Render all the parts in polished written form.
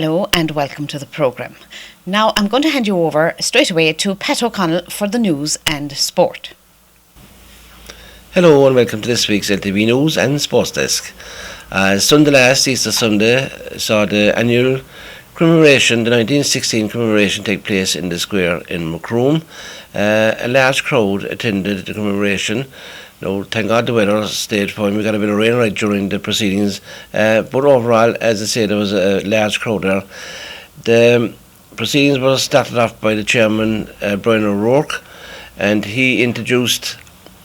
Hello and welcome to the programme. Now I'm going to hand you over straight away to Pat O'Connell for the news and sport. Hello and welcome to this week's LTV News and Sports Desk. Sunday last, Easter Sunday, saw the annual commemoration, the 1916 commemoration take place in the square in Macroom. A large crowd attended the commemoration. No, thank God the weather stayed fine. We got a bit of rain right during the proceedings, but overall, as I say, there was a large crowd there. The proceedings were started off by the chairman, Brian O'Rourke, and he introduced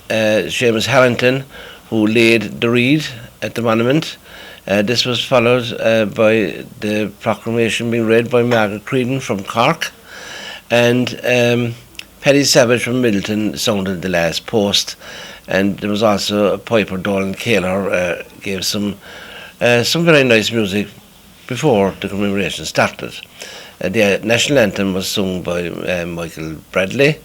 Seamus Harrington, who laid the reed at the monument. This was followed by the proclamation being read by Margaret Creedon from Cork, and Paddy Savage from Middleton sounded the last post. And there was also a piper, Dolan Kaler, gave some very nice music before the commemoration started. The national anthem was sung by Michael Bradley,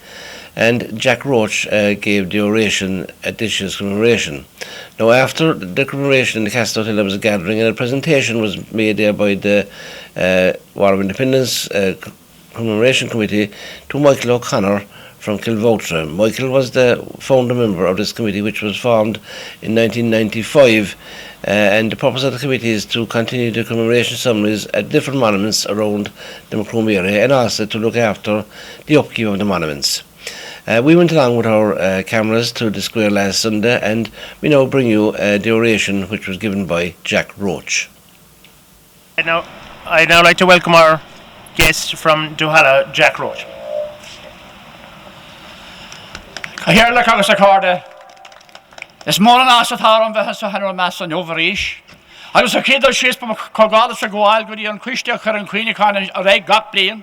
and Jack Roach gave the oration at this year's commemoration. Now, after the commemoration in the Castle Hotel, there was a gathering, and a presentation was made there by the War of Independence Commemoration Committee to Michael O'Connor from Kilvoutra. Michael was the founder member of this committee, which was formed in 1995, and the purpose of the committee is to continue the commemoration ceremonies at different monuments around the Macroom area, and also to look after the upkeep of the monuments. We went along with our cameras to the square last Sunday, and we now bring you the oration which was given by Jack Roach. I'd now like to welcome our guest from Duhallow, Jack Roach. Here le agus accorda. Is more an as atharum vehas a hanor mass on overish. Agus a kid shis pom cogalas a goal gudi an Christia kar an queenie kan a reg gap blian.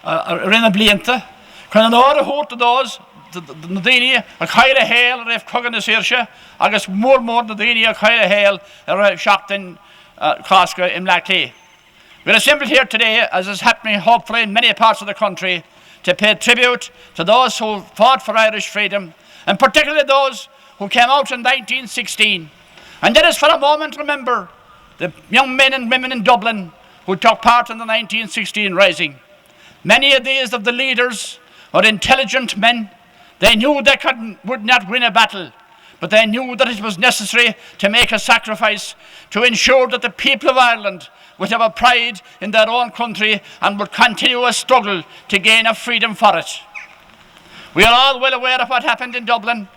Rinna blianta. Kan an order hort to those the dini a kaira hail ref cogan the sirsha. Agus more the dini a kaira hail a shocked in Casca in Blacklee. We're assembled here today, as is happening hopefully in many parts of the country, to pay tribute to those who fought for Irish freedom, and particularly those who came out in 1916. And let us for a moment remember the young men and women in Dublin who took part in the 1916 Rising. Many of these of the leaders were intelligent men. They knew they would not win a battle, but they knew that it was necessary to make a sacrifice to ensure that the people of Ireland would have a pride in their own country and would continue a struggle to gain a freedom for it. We are all well aware of what happened in Dublin.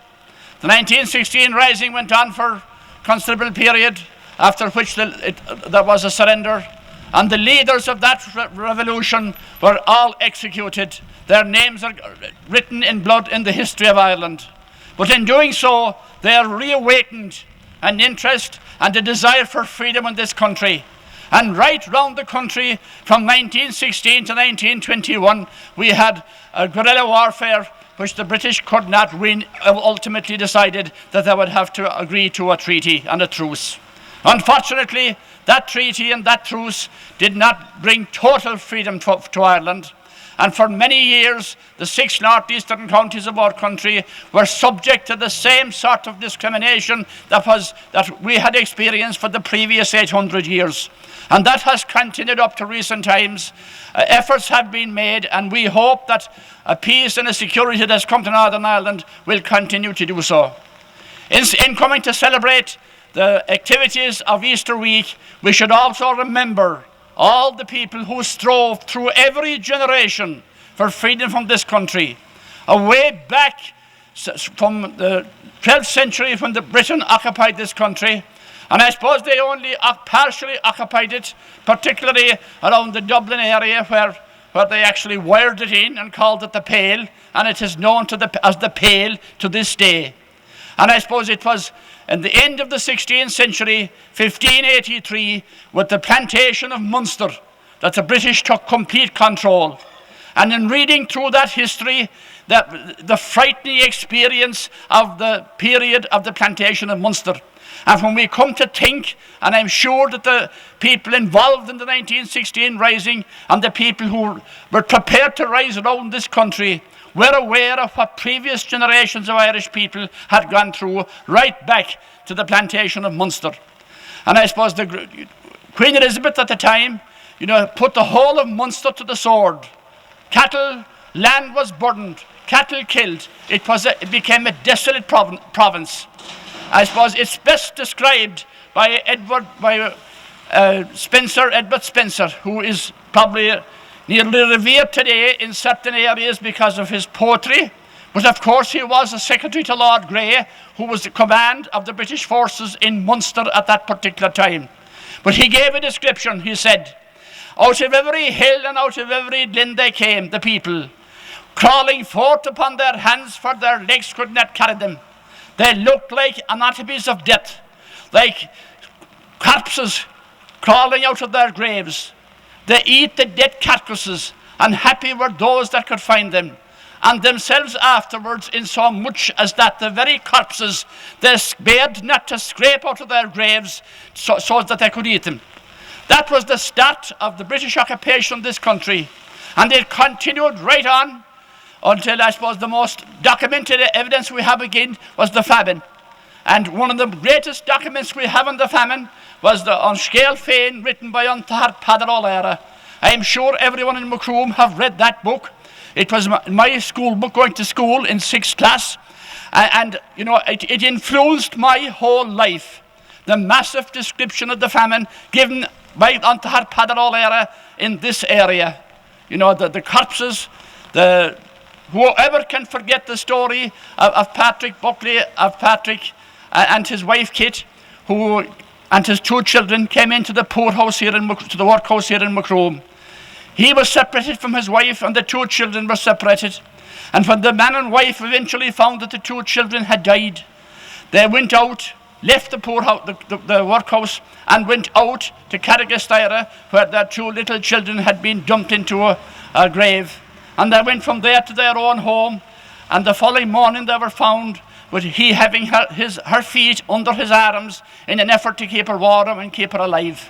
The 1916 Rising went on for a considerable period, after which there was a surrender, and the leaders of that revolution were all executed. Their names are written in blood in the history of Ireland. But in doing so, they are reawakened an interest and a desire for freedom in this country. And right round the country, from 1916 to 1921, we had a guerrilla warfare which the British could not win, ultimately decided that they would have to agree to a treaty and a truce. Unfortunately, that treaty and that truce did not bring total freedom to Ireland. And for many years, the 6 northeastern counties of our country were subject to the same sort of discrimination that we had experienced for the previous 800 years. And that has continued up to recent times. Efforts have been made, and we hope that a peace and a security that has come to Northern Ireland will continue to do so. In coming to celebrate the activities of Easter week, we should also remember all the people who strove through every generation for freedom from this country. Way back from the 12th century when the Britain occupied this country, and I suppose they only partially occupied it, particularly around the Dublin area where they actually wired it in and called it the Pale, and it is known as the Pale to this day. And I suppose it was in the end of the 16th century, 1583, with the plantation of Munster, that the British took complete control. And in reading through that history, the frightening experience of the period of the plantation of Munster. And when we come to think, and I'm sure that the people involved in the 1916 Rising and the people who were prepared to rise around this country were aware of what previous generations of Irish people had gone through right back to the plantation of Munster. And I suppose the Queen Elizabeth at the time put the whole of Munster to the sword. Cattle, land was burdened, cattle killed. It became a desolate province. I suppose it's best described by Edward Spencer, who is probably nearly revered today in certain areas because of his poetry. But of course he was a secretary to Lord Grey, who was the command of the British forces in Munster at that particular time. But he gave a description. He said, "Out of every hill and out of every glen they came, the people, crawling forth upon their hands, for their legs could not carry them. They looked like anatomies of death, like corpses crawling out of their graves. They eat the dead carcasses, and happy were those that could find them, and themselves afterwards, in so much as that the very corpses they spared not to scrape out of their graves, so that they could eat them." That was the start of the British occupation of this country, and it continued right on until, I suppose, the most documented evidence we have again was the famine. And one of the greatest documents we have on the famine was the On Scale Féin, written by Antahar Padar O'Lara. I am sure everyone in Macroom have read that book. It was my school book going to school in 6th class, and it influenced my whole life. The massive description of the famine given by Antahar Padar O'Lara in this area. The corpses, whoever can forget the story of Patrick Buckley, of Patrick and his wife Kit, who and his 2 children came into the poorhouse here to the workhouse here in Macroom. He was separated from his wife, and the 2 children were separated. And when the man and wife eventually found that the 2 children had died, they went out, left the poorhouse, the workhouse, and went out to Carrigastyra, where their 2 little children had been dumped into a grave. And they went from there to their own home, and the following morning they were found with he having her feet under his arms in an effort to keep her warm and keep her alive.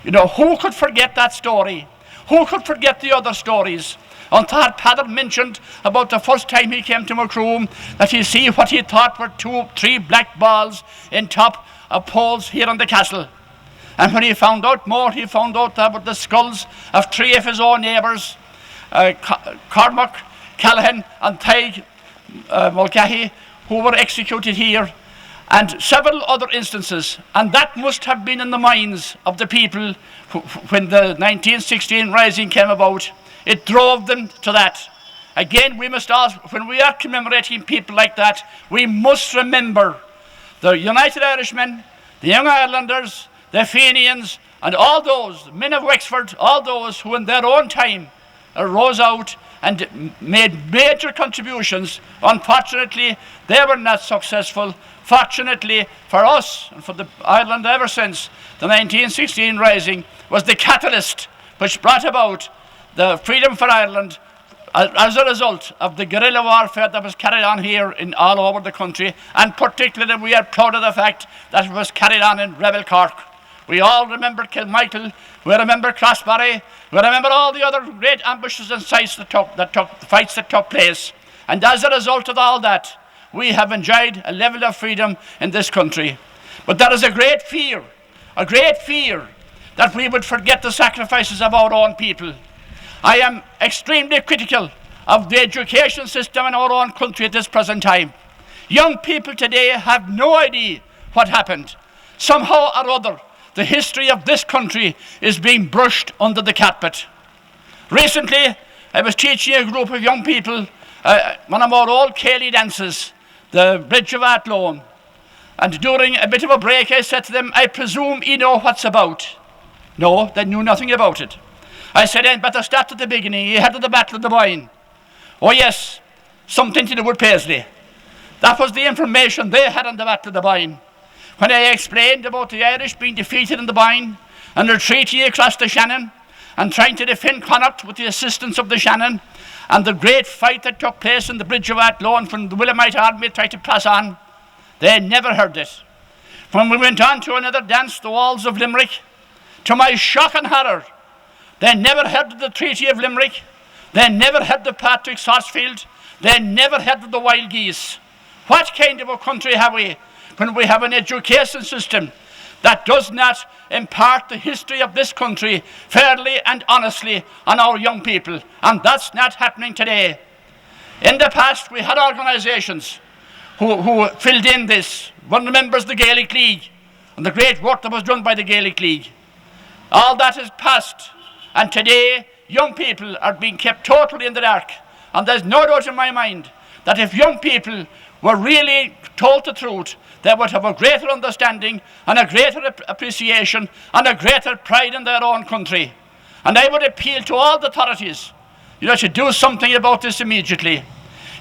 Who could forget that story? Who could forget the other stories? Antahar Padar mentioned about the first time he came to Macroom that he see what he thought were 3 black balls in top of poles here on the castle. And when he found out more, he found out about the skulls of 3 of his own neighbours, Cormac, Callahan and Tig Mulcahy, who were executed here, and several other instances. And that must have been in the minds of the people when the 1916 rising came about. It drove them to that. Again, we must ask, when we are commemorating people like that, we must remember the United Irishmen, the Young Irelanders, the Fenians, and all those men of Wexford, all those who in their own time rose out and made major contributions. Unfortunately, they were not successful. Fortunately for us and for Ireland ever since, the 1916 rising was the catalyst which brought about the freedom for Ireland as a result of the guerrilla warfare that was carried on here in all over the country, and particularly we are proud of the fact that it was carried on in Rebel Cork. We all remember Kilmichael, we remember Crossbarry, we remember all the other great ambushes and fights that took place. And as a result of all that, we have enjoyed a level of freedom in this country. But there is a great fear that we would forget the sacrifices of our own people. I am extremely critical of the education system in our own country at this present time. Young people today have no idea what happened. Somehow or other, the history of this country is being brushed under the carpet. Recently, I was teaching a group of young people one of our old Cayley dances, the Bridge of Athlone. And during a bit of a break, I said to them, I presume you know what's about. No, they knew nothing about it. I said, I'd better start at the beginning. You heard of the Battle of the Boyne. Oh yes, something to do with Paisley. That was the information they had on the Battle of the Boyne. When I explained about the Irish being defeated in the Boyne and retreating across the Shannon and trying to defend Connacht with the assistance of the Shannon, and the great fight that took place in the Bridge of Athlone when the Williamite army tried to pass on, they never heard it. When we went on to another dance, the Walls of Limerick, to my shock and horror, they never heard of the Treaty of Limerick, they never heard of Patrick Sarsfield, they never heard of the Wild Geese. What kind of a country have we when we have an education system that does not impart the history of this country fairly and honestly on our young people. And that's not happening today. In the past, we had organisations who filled in this. One remembers the Gaelic League and the great work that was done by the Gaelic League. All that is past, and today young people are being kept totally in the dark. And there's no doubt in my mind that if young people were really told the truth, they would have a greater understanding and a greater appreciation and a greater pride in their own country. And I would appeal to all the authorities, to do something about this immediately.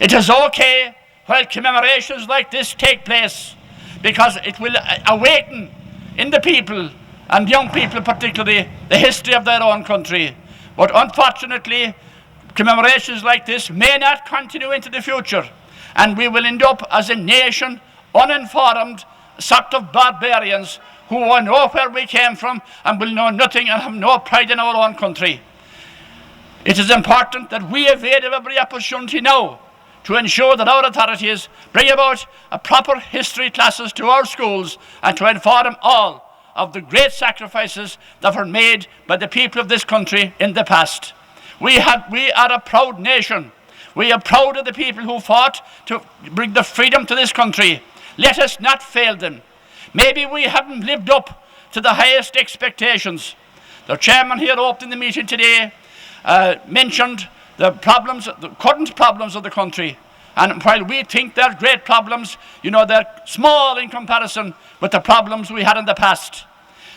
It is okay while commemorations like this take place, because it will awaken in the people, and young people particularly, the history of their own country. But unfortunately, commemorations like this may not continue into the future, and we will end up as a nation uninformed sort of barbarians who will know where we came from and will know nothing and have no pride in our own country. It is important that we avail of every opportunity now to ensure that our authorities bring about a proper history classes to our schools and to inform all of the great sacrifices that were made by the people of this country in the past. We are a proud nation. We are proud of the people who fought to bring the freedom to this country. Let us not fail them. Maybe we haven't lived up to the highest expectations. The chairman here opening the meeting today mentioned the current problems of the country. And while we think they're great problems, they're small in comparison with the problems we had in the past.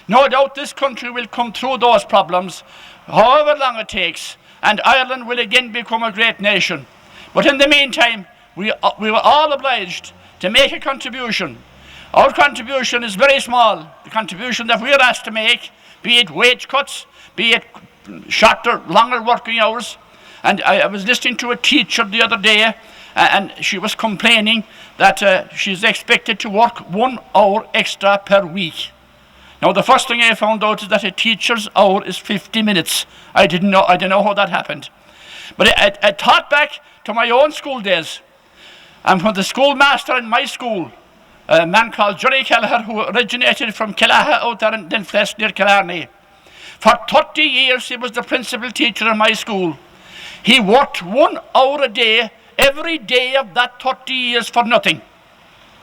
No doubt this country will come through those problems, however long it takes, and Ireland will again become a great nation. But in the meantime, we were all obliged to make a contribution. Our contribution is very small. The contribution that we are asked to make, be it wage cuts, be it shorter, longer working hours. And I was listening to a teacher the other day, and she was complaining that she's expected to work 1 hour extra per week. Now, the first thing I found out is that a teacher's hour is 50 minutes. I didn't know how that happened. But I thought back to my own school days. And when the schoolmaster in my school, a man called Johnny Kelleher, who originated from Killaha out there in Dinfles near Killarney. For 30 years he was the principal teacher in my school. He worked 1 hour a day, every day of that 30 years for nothing.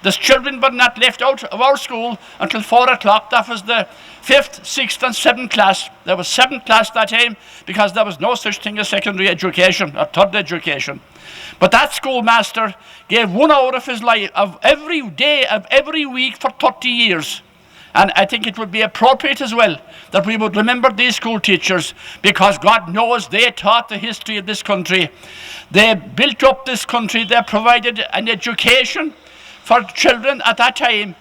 The children were not left out of our school until 4 o'clock. That was the 5th, 6th and 7th class. There was 7th class that time because there was no such thing as secondary education or third education. But that schoolmaster gave 1 hour of his life, of every day, of every week for 30 years. And I think it would be appropriate as well that we would remember these school teachers, because God knows they taught the history of this country. They built up this country. They provided an education for children at that time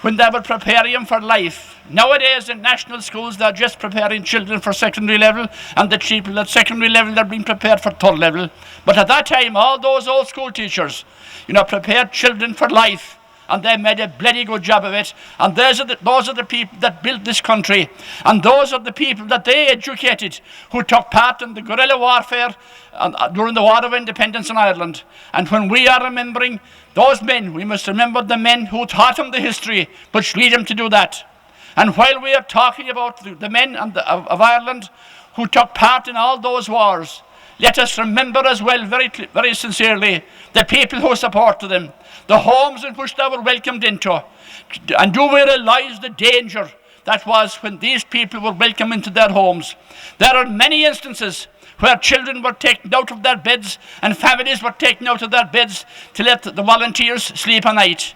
when they were preparing them for life. Nowadays in national schools they're just preparing children for secondary level, and the people at secondary level they're being prepared for third level. But at that time all those old school teachers prepared children for life, and they made a bloody good job of it. And those are the people that built this country, and those are the people that they educated who took part in the guerrilla warfare during the War of Independence in Ireland. And when we are remembering those men, we must remember the men who taught them the history which lead them to do that. And while we are talking about the men of Ireland who took part in all those wars, let us remember as well very, very sincerely the people who supported them, the homes in which they were welcomed into. And do we realize the danger that was when these people were welcomed into their homes? There are many instances where children were taken out of their beds and families were taken out of their beds to let the volunteers sleep at night.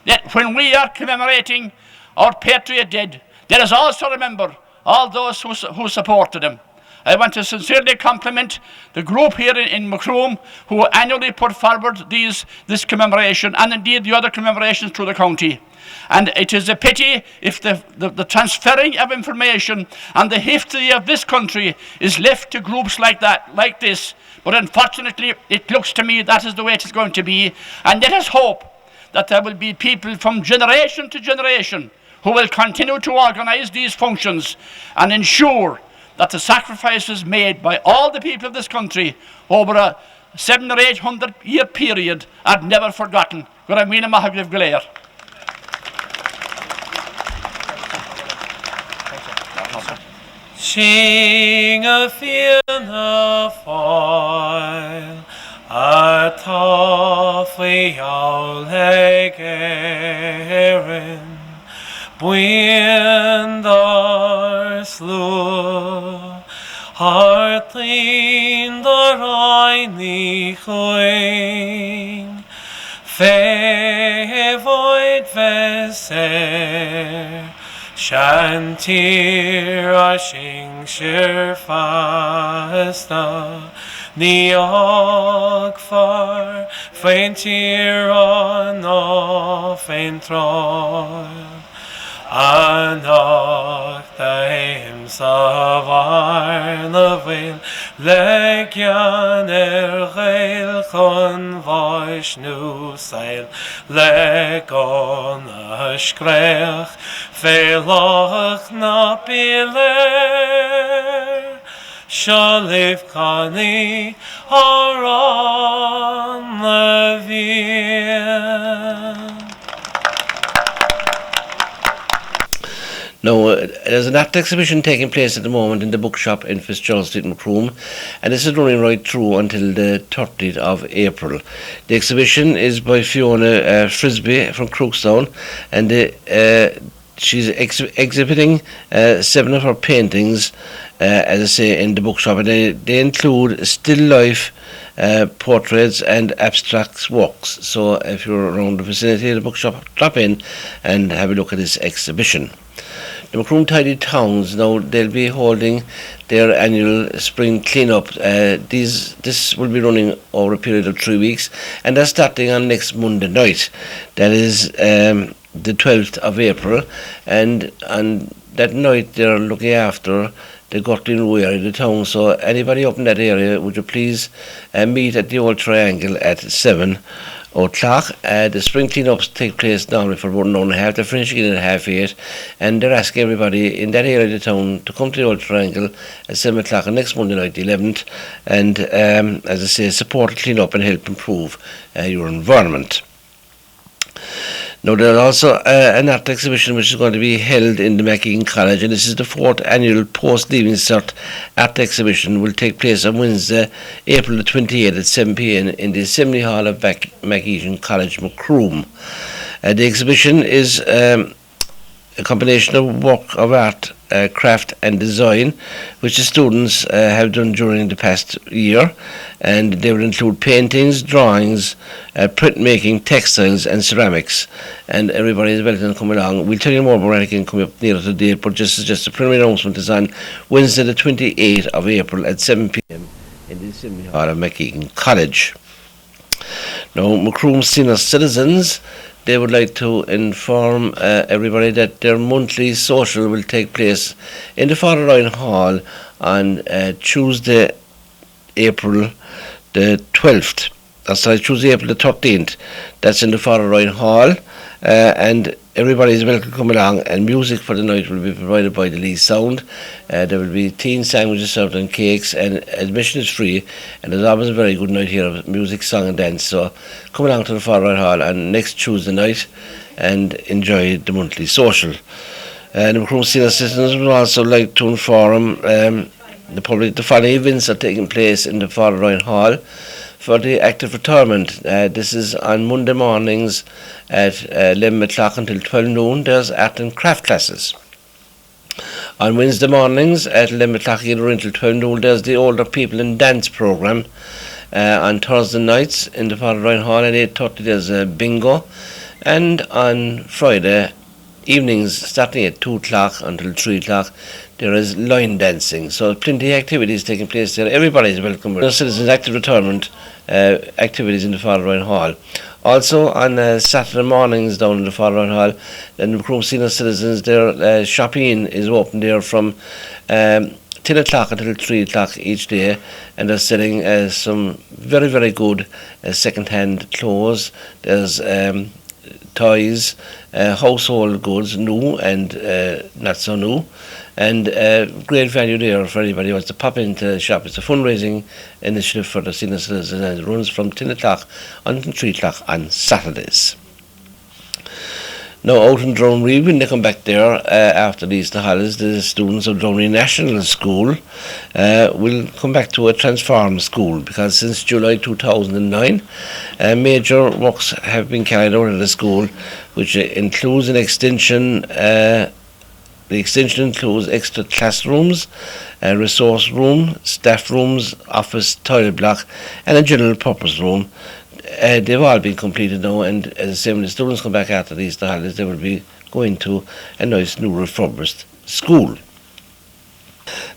Yet when we are commemorating our patriot dead, let us also remember all those who supported them. I want to sincerely compliment the group here in Macroom who annually put forward this commemoration, and indeed the other commemorations through the county. And it is a pity if the transferring of information and the history of this country is left to groups like this. But unfortunately, it looks to me that is the way it is going to be. And let us hope that there will be people from generation to generation who will continue to organize these functions and ensure that the sacrifices made by all the people of this country over a 700 or 800 year period are never forgotten. Sing a fianna fáil, a toffee owl erin, buindar slú, hartlín dar aini chuin, fe void veser, Shantir a sing sir fasta, ni og far, feintir on off en troll. Anach the hymns of Arnavil, Legian Gael chun Vaishnu sail, Legon a Shkrech, Felach na Piler, Shalif Kani Aran Levin. Now, there's an art exhibition taking place at the moment in the bookshop in Fitzgerald Street, Macroom, and this is running right through until the 30th of April. The exhibition is by Fiona Frisbee from Crookstown, and she's exhibiting 7 of her paintings, as I say, in the bookshop, and they include still life portraits and abstract works. So if you're around the vicinity of the bookshop, drop in and have a look at this exhibition. The Macroom Tidy Towns, now they'll be holding their annual spring clean-up. This will be running over a period of 3 weeks, and they're starting on next Monday night. That is the 12th of April, and on that night they're looking after the Gurteen area of the town. So anybody up in that area, would you please meet at the Old Triangle at 7 o'clock. The spring clean-ups take place normally for about an hour and a half. They're finishing at 8:30, and they're asking everybody in that area of the town to come to the Old Triangle at 7 o'clock on next Monday night, the 11th, and as I say, support the clean-up and help improve your environment. Now, there's also an art exhibition which is going to be held in the McEgan College, and this is the 4th annual post-leaving cert art exhibition. Will take place on Wednesday, April the 28th at 7 p.m. in the Assembly Hall of McEgan College, Macroom. The exhibition is a combination of work of art, craft and design, which the students have done during the past year, and they will include paintings, drawings, printmaking, textiles and ceramics, and everybody is welcome to come along. We'll tell you more about anything coming up nearer to the date, but just a preliminary announcement is on Wednesday the 28th of April at 7 p.m. in the Assembly Hall of McEgan College. Now, Macroom senior citizens, they would like to inform everybody that their monthly social will take place in the Father Ryan Hall on Tuesday, April the 12th. Tuesday, April the 13th. That's in the Father Ryan Hall, and everybody is welcome to come along, and music for the night will be provided by the Lee Sound. There will be tea and sandwiches served and cakes, and admission is free, and there's always a very good night here of music, song and dance. So come along to the Father Ryan Hall on next Tuesday night and enjoy the monthly social. The Macroom senior citizens would also like to inform the public the following events are taking place in the Father Ryan Hall for the active retirement. This is on Monday mornings at 11 o'clock until 12 noon. There's art and craft classes. On Wednesday mornings at 11 o'clock until 12 noon, there's the older people in dance program. On Thursday nights in the Father Ryan Hall at 8:30 there's a bingo, and on Friday evenings starting at 2 o'clock until 3 o'clock there is line dancing. So plenty of activities taking place there. Everybody is welcome. There are citizens active retirement activities in the Father Ryan Hall. Also on Saturday mornings down in the Father Ryan Hall, the Macroom senior citizens, their shopping is open there from 10 o'clock until 3 o'clock each day, and they're selling some very, very good second-hand clothes. There's toys, household goods, new and not so new, and great value there for anybody who wants to pop into the shop. It's a fundraising initiative for the senior citizens, and it runs from 10 o'clock until 3 o'clock on Saturdays. Now, out in Drumree, when they come back there after the Easter holidays, the students of Drumree National School will come back to a transformed school, because since July 2009, major works have been carried out at the school, which includes an extension. The extension includes extra classrooms, a resource room, staff rooms, office, toilet block, and a general purpose room. They've all been completed now, and as I say, when the students come back after the Easter holidays, they will be going to a nice new refurbished school.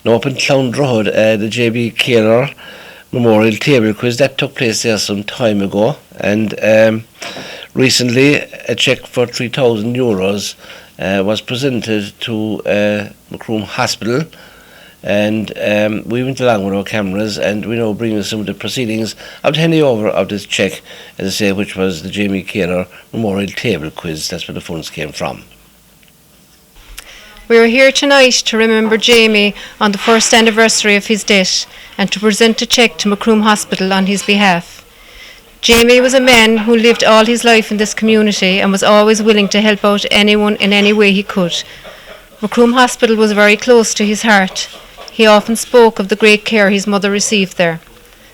Now, up in Clondrohid, the JB Keeler Memorial Table Quiz, that took place there some time ago, and recently a cheque for €3,000 was presented to Macroom Hospital, and we went along with our cameras, and we now bring some of the proceedings of the handing over of this cheque, as I say, which was the Jamie Keeler Memorial Table Quiz. That's where the funds came from. We are here tonight to remember Jamie on the first anniversary of his death and to present a cheque to Macroom Hospital on his behalf. Jamie was a man who lived all his life in this community and was always willing to help out anyone in any way he could. Macroom Hospital was very close to his heart. He often spoke of the great care his mother received there.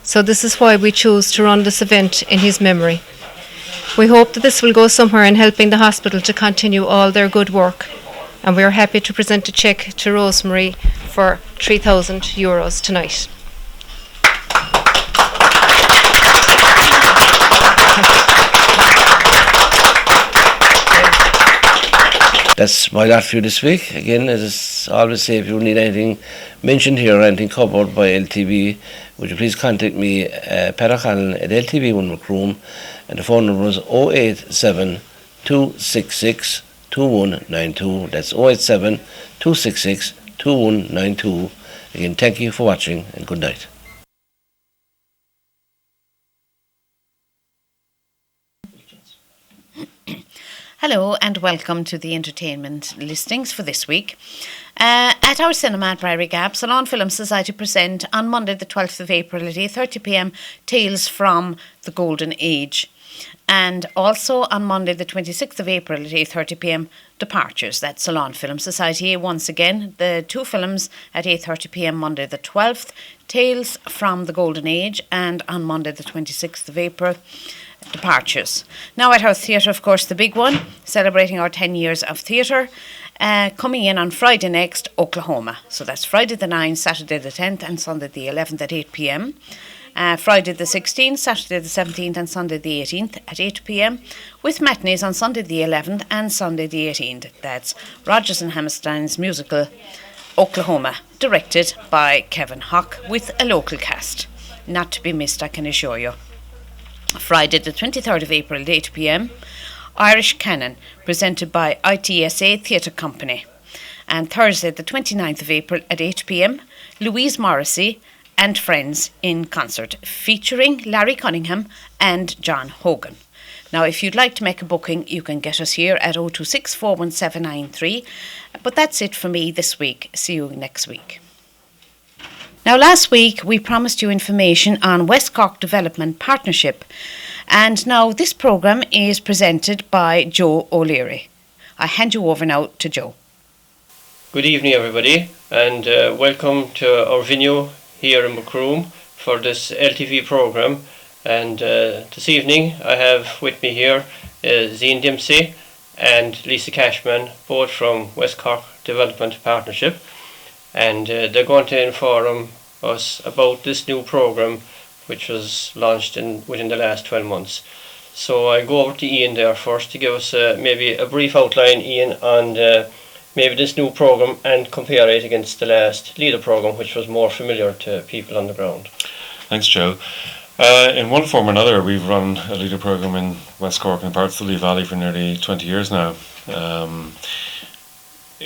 So this is why we chose to run this event in his memory. We hope that this will go somewhere in helping the hospital to continue all their good work. And we are happy to present a cheque to Rosemary for €3,000 tonight. That's my lot for you this week. Again, as I always say, if you need anything mentioned here or anything covered by LTV, would you please contact me, Pat O'Connell at LTV1 Macroom, and the phone number is 087 266 2192. That's 087 266 2192. Again, thank you for watching, and good night. Hello and welcome to the entertainment listings for this week. At our cinema at Priory Gap, Salon Film Society present on Monday the 12th of April at 8:30pm Tales from the Golden Age. And also on Monday the 26th of April at 8:30pm Departures. That's Salon Film Society. Once again, the two films at 8:30pm Monday the 12th, Tales from the Golden Age, and on Monday the 26th of April, Departures. Now at our theatre, of course, the big one, celebrating our 10 years of theatre, coming in on Friday next, Oklahoma. So that's Friday the 9th, Saturday the 10th and Sunday the 11th at 8pm. Friday the 16th, Saturday the 17th and Sunday the 18th at 8pm, with matinees on Sunday the 11th and Sunday the 18th. That's Rodgers and Hammerstein's musical Oklahoma, directed by Kevin Hock, with a local cast. Not to be missed, I can assure you. Friday the 23rd of April at 8pm, Irish Canon, presented by ITSA Theatre Company. And Thursday the 29th of April at 8pm, Louise Morrissey and Friends in concert, featuring Larry Cunningham and John Hogan. Now, if you'd like to make a booking, you can get us here at 026 41793. But that's it for me this week. See you next week. Now, last week we promised you information on West Cork Development Partnership, and now this programme is presented by Joe O'Leary. I hand you over now to Joe. Good evening, everybody, and welcome to our venue here in Macroom for this LTV programme. And this evening I have with me here Zine Dempsey and Lisa Cashman, both from West Cork Development Partnership, and they're going to inform us about this new programme which was launched within the last 12 months. So I go over to Ian there first to give us maybe a brief outline, Ian, on maybe this new programme and compare it against the last leader programme, which was more familiar to people on the ground. Thanks, Joe. In one form or another, we've run a leader programme in West Cork and parts of the Lee Valley for nearly 20 years now.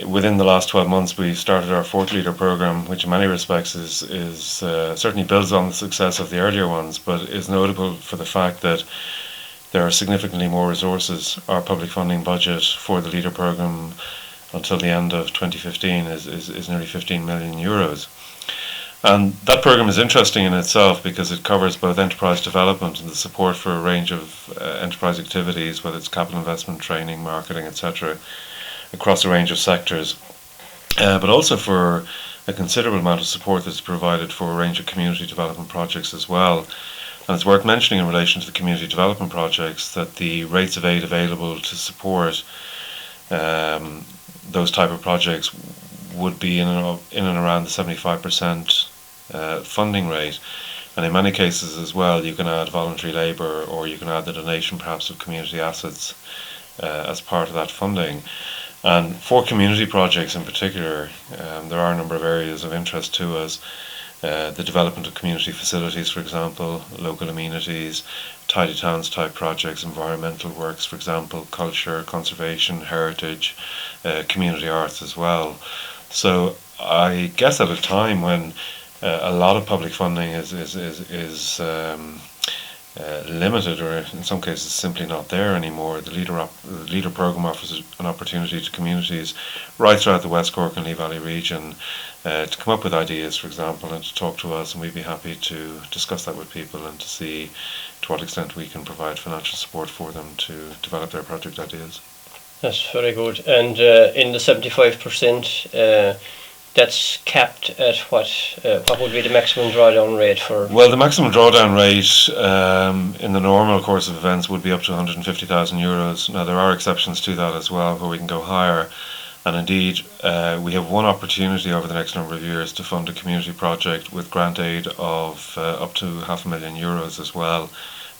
Within the last 12 months, we started our fourth leader programme, which in many respects is certainly builds on the success of the earlier ones, but is notable for the fact that there are significantly more resources. Our public funding budget for the leader programme until the end of 2015 is nearly €15 million. And that programme is interesting in itself because it covers both enterprise development and the support for a range of enterprise activities, whether it's capital investment, training, marketing, etc., across a range of sectors, but also for a considerable amount of support that's provided for a range of community development projects as well. And it's worth mentioning in relation to the community development projects that the rates of aid available to support those type of projects would be in and around the 75% funding rate. And in many cases as well, you can add voluntary labour, or you can add the donation perhaps of community assets as part of that funding. And for community projects in particular, there are a number of areas of interest to us. The development of community facilities, for example, local amenities, tidy towns type projects, environmental works, for example, culture, conservation, heritage, community arts as well. So I guess at a time when a lot of public funding is limited, or in some cases simply not there anymore, the Leader programme offers an opportunity to communities right throughout the West Cork and Lee Valley region to come up with ideas, for example, and to talk to us, and we'd be happy to discuss that with people and to see to what extent we can provide financial support for them to develop their project ideas. That's very good. And in the 75%, that's capped at what would be the maximum drawdown rate for? Well, the maximum drawdown rate in the normal course of events would be up to €150,000. Now, there are exceptions to that as well, where we can go higher. And indeed, we have one opportunity over the next number of years to fund a community project with grant aid of up to €500,000 as well.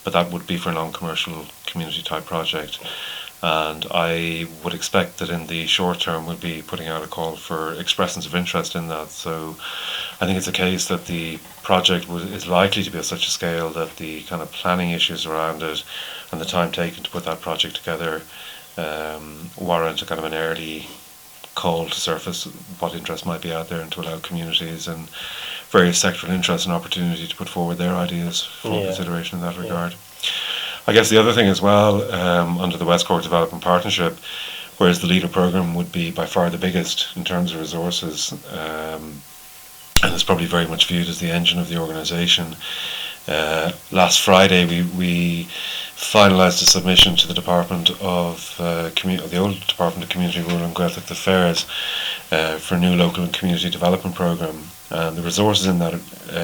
But that would be for a non-commercial community type project. And I would expect that in the short term we'll be putting out a call for expressions of interest in that. So I think it's a case that the project is likely to be of such a scale that the kind of planning issues around it and the time taken to put that project together warrant a kind of an early call to surface what interest might be out there, and to allow communities and various sectoral interests an opportunity to put forward their ideas for consideration in that regard. I guess the other thing as well, under the West Cork Development Partnership, whereas the Leader programme would be by far the biggest in terms of resources, and it's probably very much viewed as the engine of the organisation. Last Friday we finalised a submission to the Department of the old Department of Community, Rural and Gaeltacht Affairs for a new local and community development programme. The resources in that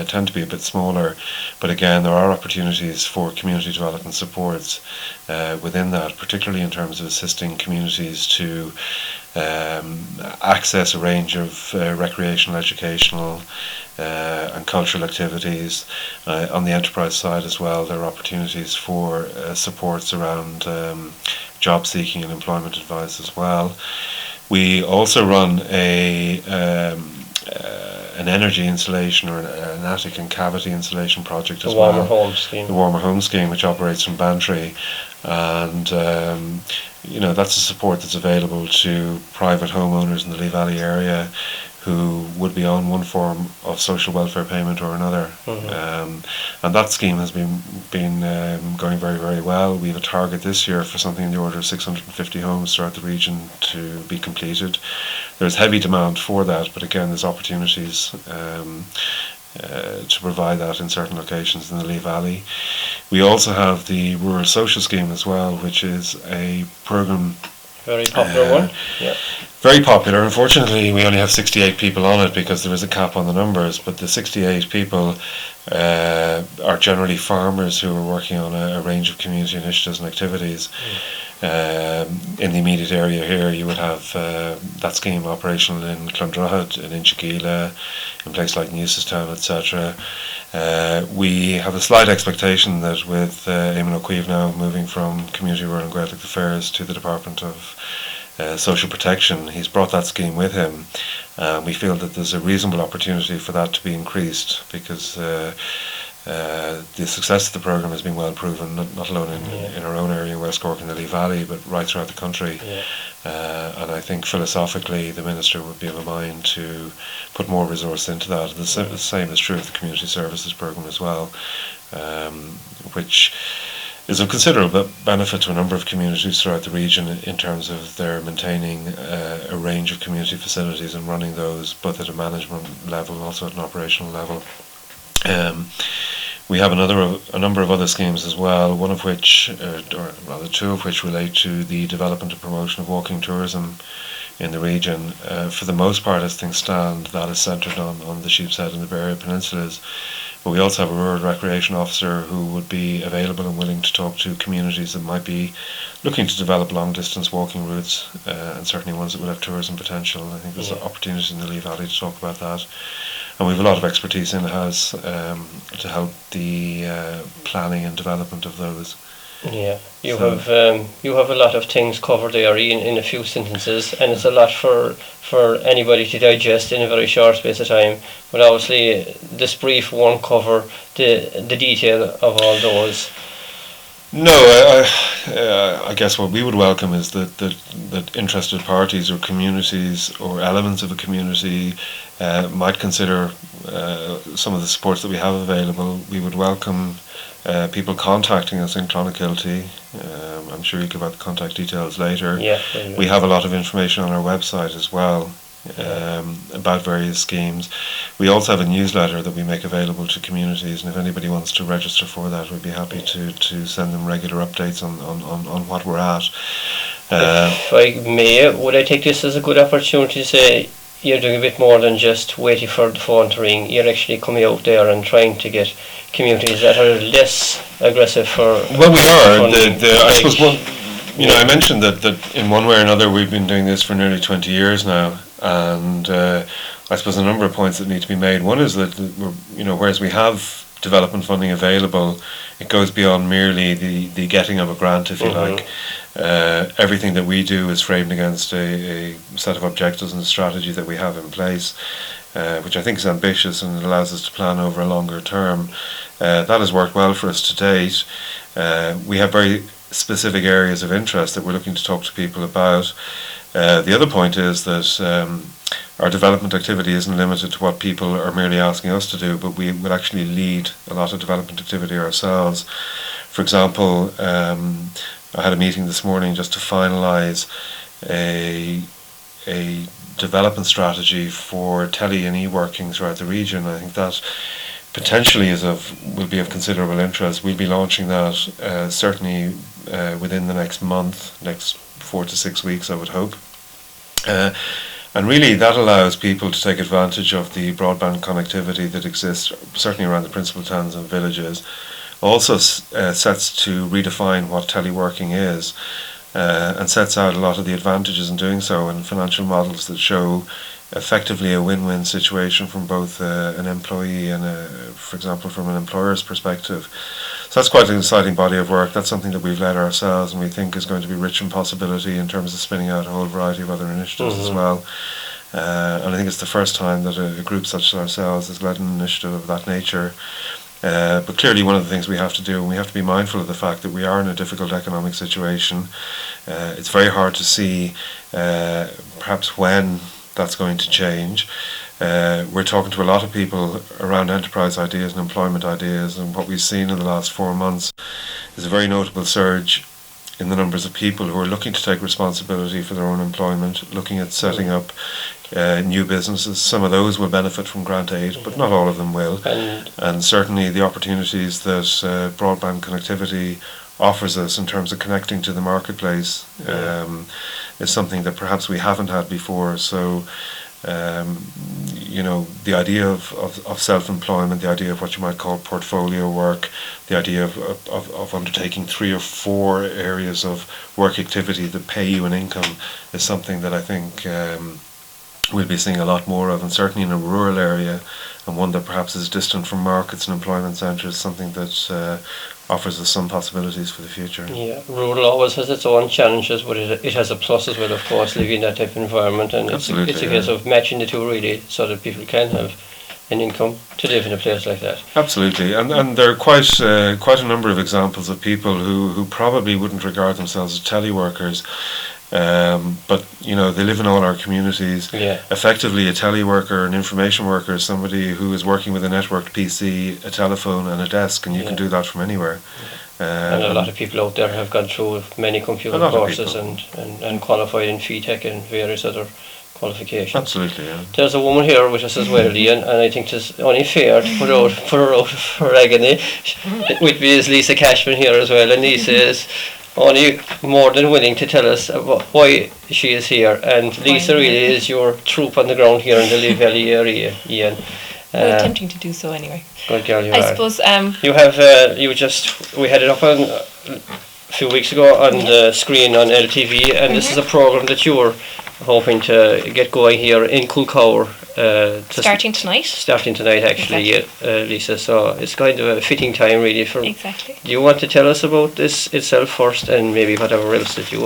tend to be a bit smaller, but again there are opportunities for community development supports within that, particularly in terms of assisting communities to access a range of recreational, educational and cultural activities. On the enterprise side as well, there are opportunities for supports around job seeking and employment advice as well. We also run an energy insulation or an attic and cavity insulation project as well. The Warmer Home Scheme. The Warmer Home Scheme, which operates from Bantry, and that's a support that's available to private homeowners in the Lee Valley area who would be on one form of social welfare payment or another. And that scheme has been going very, very well. We have a target this year for something in the order of 650 homes throughout the region to be completed. There's heavy demand for that, but again there's opportunities to provide that in certain locations in the Lee Valley. We also have the Rural Social Scheme as well, which is a programme. Very popular one. Yeah. Very popular. Unfortunately, we only have 68 people on it because there is a cap on the numbers, but the 68 people are generally farmers who are working on a range of community initiatives and activities. In the immediate area here, you would have that scheme operational in Clondrohid, in Inchigeela, in places like Newcestown, etc. We have a slight expectation that with Eamon O'Keefe now moving from Community, Rural and Gaeltacht Affairs to the Department of Social Protection, he's brought that scheme with him. We feel that there's a reasonable opportunity for that to be increased because the success of the programme has been well proven, not alone in our own area, West Cork and the Lee Valley, but right throughout the country. And I think philosophically the Minister would be of a mind to put more resource into that. The same is true of the Community Services Programme as well, which is of considerable benefit to a number of communities throughout the region in terms of their maintaining a range of community facilities and running those both at a management level and also at an operational level. We have a number of other schemes as well, one of which, or rather two of which, relate to the development and promotion of walking tourism in the region. For the most part, as things stand, that is centred on the Sheepshead and the Bay Area peninsulas. But we also have a rural recreation officer who would be available and willing to talk to communities that might be looking to develop long distance walking routes, and certainly ones that would have tourism potential. I think there's an opportunity in the Lee Valley to talk about that. And we have a lot of expertise in the house to help the planning and development of those. Yeah, you have a lot of things covered there in a few sentences, and it's a lot for anybody to digest in a very short space of time. But obviously, this brief won't cover the detail of all those. No, I guess what we would welcome is that interested parties or communities or elements of a community might consider some of the supports that we have available. We would welcome people contacting us in Clonakilty. I'm sure you give out the contact details later. Yeah, we have a lot of information on our website as well about various schemes. We also have a newsletter that we make available to communities, and if anybody wants to register for that, we'd be happy to send them regular updates on what we're at. If I may, would I take this as a good opportunity to say you're doing a bit more than just waiting for the phone to ring? You're actually coming out there and trying to get communities that are less aggressive for... Well, we are. I suppose I mentioned that in one way or another we've been doing this for nearly 20 years now, and I suppose a number of points that need to be made. One is that whereas we have development funding available, it goes beyond merely the getting of a grant, if you like. Everything that we do is framed against a set of objectives and a strategy that we have in place, which I think is ambitious and allows us to plan over a longer term. That has worked well for us to date. We have very specific areas of interest that we're looking to talk to people about. The other point is that our development activity isn't limited to what people are merely asking us to do, but we will actually lead a lot of development activity ourselves. For example, I had a meeting this morning just to finalise a development strategy for tele and e-working throughout the region. I think that potentially will be of considerable interest. We'll be launching that certainly within the next month, next 4 to 6 weeks, I would hope. And really that allows people to take advantage of the broadband connectivity that exists certainly around the principal towns and villages. Also sets to redefine what teleworking is, and sets out a lot of the advantages in doing so, and financial models that show effectively a win-win situation from both an employee and, for example, from an employer's perspective. So that's quite an exciting body of work. That's something that we've led ourselves and we think is going to be rich in possibility in terms of spinning out a whole variety of other initiatives as well. And I think it's the first time that a group such as ourselves has led an initiative of that nature. But clearly one of the things we have to do, and we have to be mindful of the fact that we are in a difficult economic situation. It's very hard to see perhaps when that's going to change. We're talking to a lot of people around enterprise ideas and employment ideas, and what we've seen in the last 4 months is a very notable surge in the numbers of people who are looking to take responsibility for their own employment, looking at setting up new businesses. Some of those will benefit from grant aid, but not all of them will. And certainly the opportunities that broadband connectivity offers us in terms of connecting to the marketplace is something that perhaps we haven't had before. So the idea of self-employment, the idea of what you might call portfolio work, the idea of undertaking 3 or 4 areas of work activity that pay you an income is something that I think we'll be seeing a lot more of, and certainly in a rural area, and one that perhaps is distant from markets and employment centres, something that offers us some possibilities for the future. Yeah, rural always has its own challenges, but it has a plus as well, of course, living in that type of environment, and it's a case of matching the two really, so that people can have an income to live in a place like that. Absolutely, and there are quite a number of examples of people who probably wouldn't regard themselves as teleworkers, but they live in all our communities. Effectively, a teleworker, an information worker, is somebody who is working with a networked PC, a telephone and a desk, and you can do that from anywhere. And a lot of people out there have gone through many computer courses and qualified in FETech and various other qualifications. Absolutely, yeah. There's a woman here with us as well, Ian, and I think it's only fair to put her out for agony. With me is Lisa Cashman here as well, and Lisa is only more than willing to tell us about why she is here. And Lisa really is your troop on the ground here in the Lee Valley area, Ian. Well, attempting to do so anyway. Good girl, you I are. suppose You have we had it up on a few weeks ago on the screen on LTV, and this is a program that you were hoping to get going here in Coolcower. starting tonight. Starting tonight, actually, Exactly. Lisa. So it's kind of a fitting time, really. For Exactly. Do you want to tell us about this itself first, and maybe whatever else that you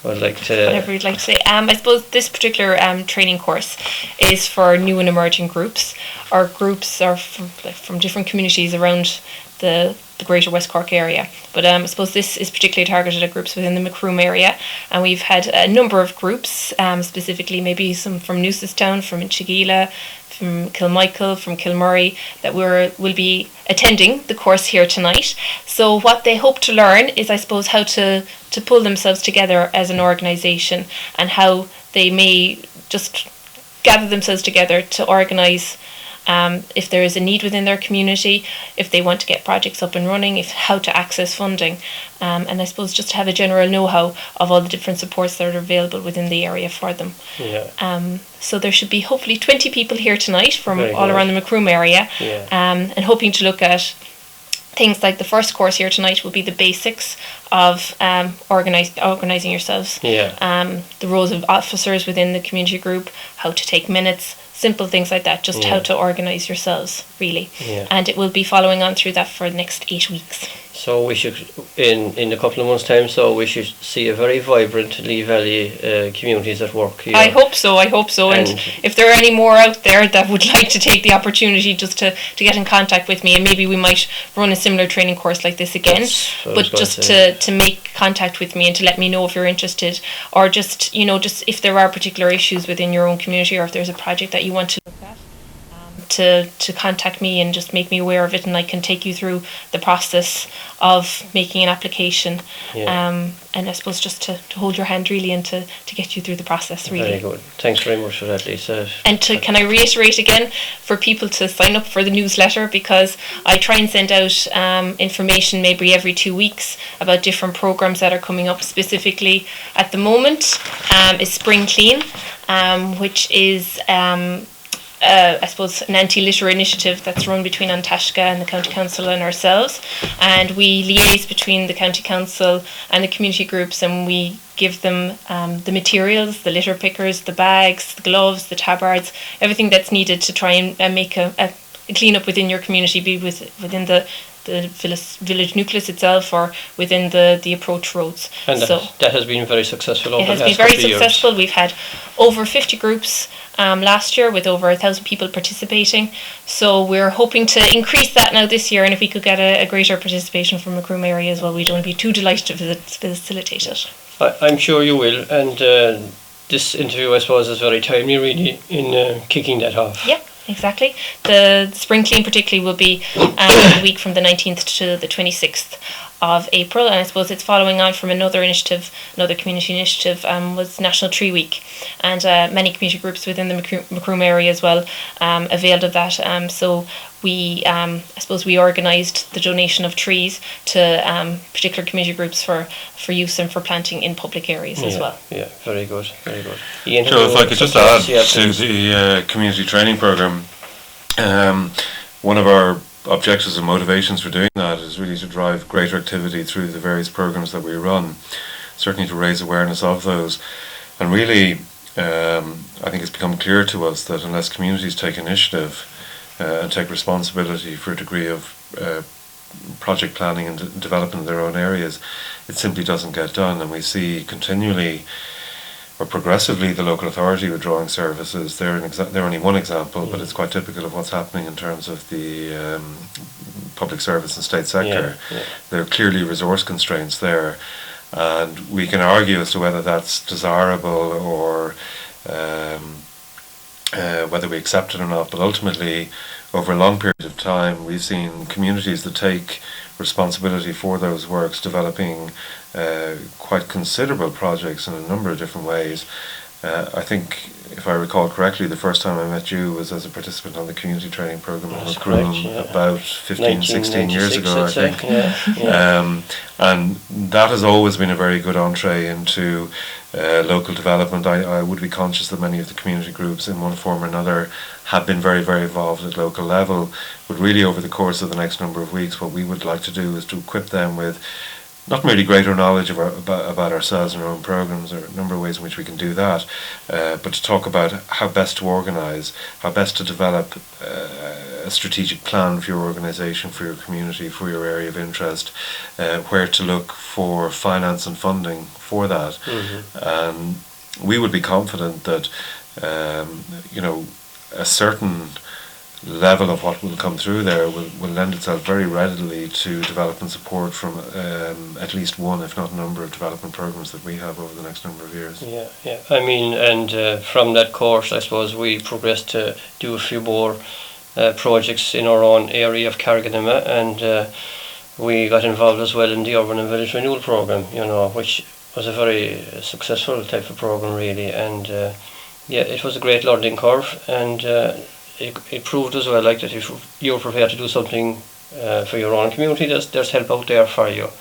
would like to? Whatever you'd like to say. I suppose this particular training course is for new and emerging groups. Our groups are from different communities around the Greater West Cork area. But I suppose this is particularly targeted at groups within the Macroom area. And we've had a number of groups, specifically maybe some from Newcestown, from Inchigeela, from Kilmichael, from Kilmurray, that will be attending the course here tonight. So what they hope to learn is, I suppose, how to pull themselves together as an organisation, and how they may just gather themselves together to organise if there is a need within their community, if they want to get projects up and running, how to access funding, and I suppose just to have a general know-how of all the different supports that are available within the area for them. Yeah. So there should be hopefully 20 people here tonight from Very all good. around the Macroom area, Yeah. and hoping to look at things like the first course here tonight will be the basics of organising yourselves. Yeah. The roles of officers within the community group, how to take minutes, simple things like that, just how to organise yourselves, really. Yeah. And it will be following on through that for the next 8 weeks. So we should, in a couple of months' time, so we should see a very vibrant Lee Valley communities at work here. I hope so. And if there are any more out there that would like to take the opportunity just to get in contact with me, and maybe we might run a similar training course like this again, That's what I was but going just to say. to make contact with me and to let me know if you're interested, or just if there are particular issues within your own community, or if there's a project that you want to look at, to contact me and just make me aware of it, and I can take you through the process of making an application. Yeah. And I suppose just to hold your hand, really, and to get you through the process, really. Very good. Thanks very much for that, Lisa. And can I reiterate again for people to sign up for the newsletter, because I try and send out information maybe every 2 weeks about different programs that are coming up. Specifically at the moment is Spring Clean, which is I suppose an anti-litter initiative that's run between Antashka and the County Council and ourselves, and we liaise between the County Council and the community groups, and we give them the materials, the litter pickers, the bags, the gloves, the tabards, everything that's needed to try and make a clean up within your community, be within the village nucleus itself, or within the approach roads. And so that has been very successful over it has the been last very couple of years. successful. We've had over 50 groups last year, with over 1,000 people participating. So we're hoping to increase that now this year, and if we could get a greater participation from the Macroom area as well, we'd only be too delighted to facilitate it. I'm sure you will, and this interview, I suppose, is very timely, really, in kicking that off. Yeah, exactly. The Spring Clean particularly will be the week from the 19th to the 26th of April, and I suppose it's following on from another community initiative, was National Tree Week, and many community groups within the Macroom area as well availed of that. So we, I suppose, we organised the donation of trees to particular community groups for use and for planting in public areas as well. Yeah, very good, very good. Ian, So if I could just add to please. the community training program, one of our objectives and motivations for doing that is really to drive greater activity through the various programs that we run, certainly to raise awareness of those. And really, I think it's become clear to us that unless communities take initiative and take responsibility for a degree of project planning and development in their own areas, it simply doesn't get done. And we see continually or progressively the local authority withdrawing services. They're only one example, but it's quite typical of what's happening in terms of the public service and state sector. Yeah. There are clearly resource constraints there, and we can argue as to whether that's desirable or whether we accept it or not, but ultimately over a long period of time we've seen communities that take responsibility for those works, developing quite considerable projects in a number of different ways. I think, if I recall correctly, the first time I met you was as a participant on the community training program in Macroom about 15, 16 years ago, I think. And that has always been a very good entree into local development. I would be conscious that many of the community groups in one form or another have been very, very involved at local level. But really, over the course of the next number of weeks, what we would like to do is to equip them with not merely greater knowledge about ourselves and our own programs. There are a number of ways in which we can do that, but to talk about how best to organise, how best to develop a strategic plan for your organisation, for your community, for your area of interest, where to look for finance and funding for that. And we would be confident that a certain level of what will come through there will lend itself very readily to development support from at least one, if not a number of development programs that we have over the next number of years. Yeah. I mean, and from that course, I suppose we progressed to do a few more projects in our own area of Carriganima, and we got involved as well in the Urban and Village Renewal Programme, which was a very successful type of programme, really, and it was a great learning curve, and it proved as well, like, that if you're prepared to do something for your own community, there's help out there for you.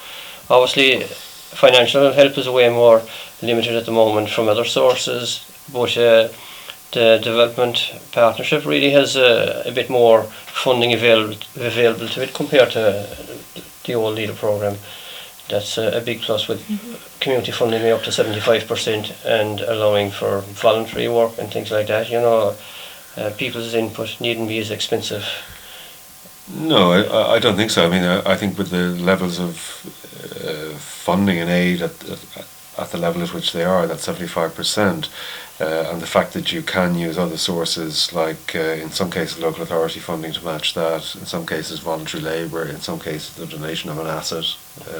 Obviously, financial help is way more limited at the moment from other sources, but the development partnership really has a bit more funding available to it compared to the old leader programme. That's a big plus, with community funding up to 75% and allowing for voluntary work and things like that. People's input needn't be as expensive. No, I don't think so. I mean, I think with the levels of funding and aid at the level at which they are, that's 75%, and the fact that you can use other sources, like in some cases local authority funding to match that, in some cases voluntary labour, in some cases the donation of an asset.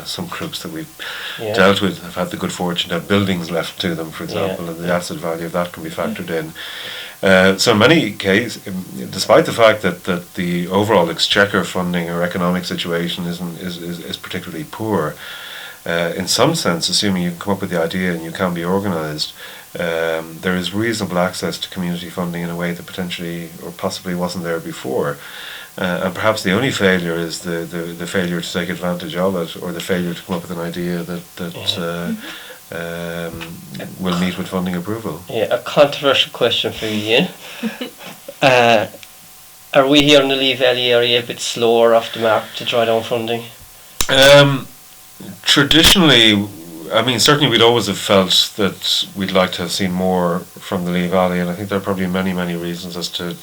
Some groups that we've dealt with have had the good fortune to have buildings left to them, for example, and the asset value of that can be factored in. So in many cases, despite the fact that the overall exchequer funding or economic situation is particularly poor, in some sense, assuming you can come up with the idea and you can be organised, there is reasonable access to community funding in a way that potentially or possibly wasn't there before. And perhaps the only failure is the failure to take advantage of it, or the failure to come up with an idea that will meet with funding approval. Yeah, a controversial question for you, Ian. Are we here in the Lee Valley area a bit slower off the mark to draw down funding? Traditionally, I mean, certainly we'd always have felt that we'd like to have seen more from the Lee Valley, and I think there are probably many, many reasons as to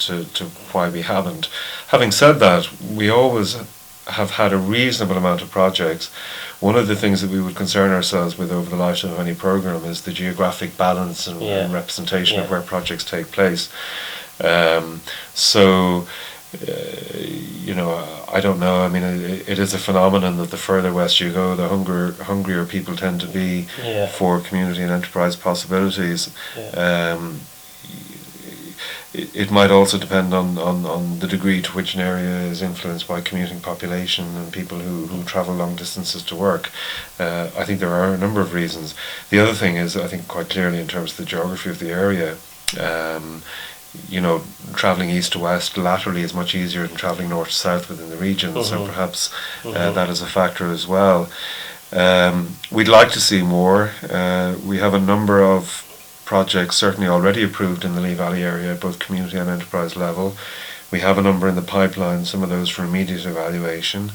why we haven't. Having said that, we always have had a reasonable amount of projects. One of the things that we would concern ourselves with over the lifetime of any programme is the geographic balance and representation of where projects take place. I don't know. I mean, it is a phenomenon that the further west you go, the hungrier people tend to be for community and enterprise possibilities. It might also depend on the degree to which an area is influenced by commuting population and people who travel long distances to work. I think there are a number of reasons. The other thing is, I think quite clearly in terms of the geography of the area, travelling east to west laterally is much easier than travelling north to south within the region, so perhaps that is a factor as well. We'd like to see more. We have a number of projects certainly already approved in the Lee Valley area, both community and enterprise level. We have a number in the pipeline, some of those for immediate evaluation,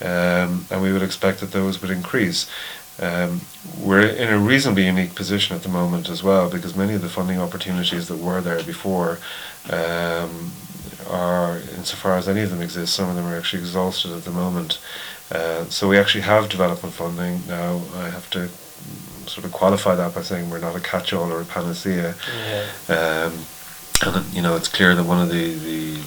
and we would expect that those would increase. We're in a reasonably unique position at the moment as well, because many of the funding opportunities that were there before are, insofar as any of them exist, some of them are actually exhausted at the moment. So we actually have development funding now. I have to sort of qualify that by saying we're not a catch-all or a panacea. And it's clear that one of the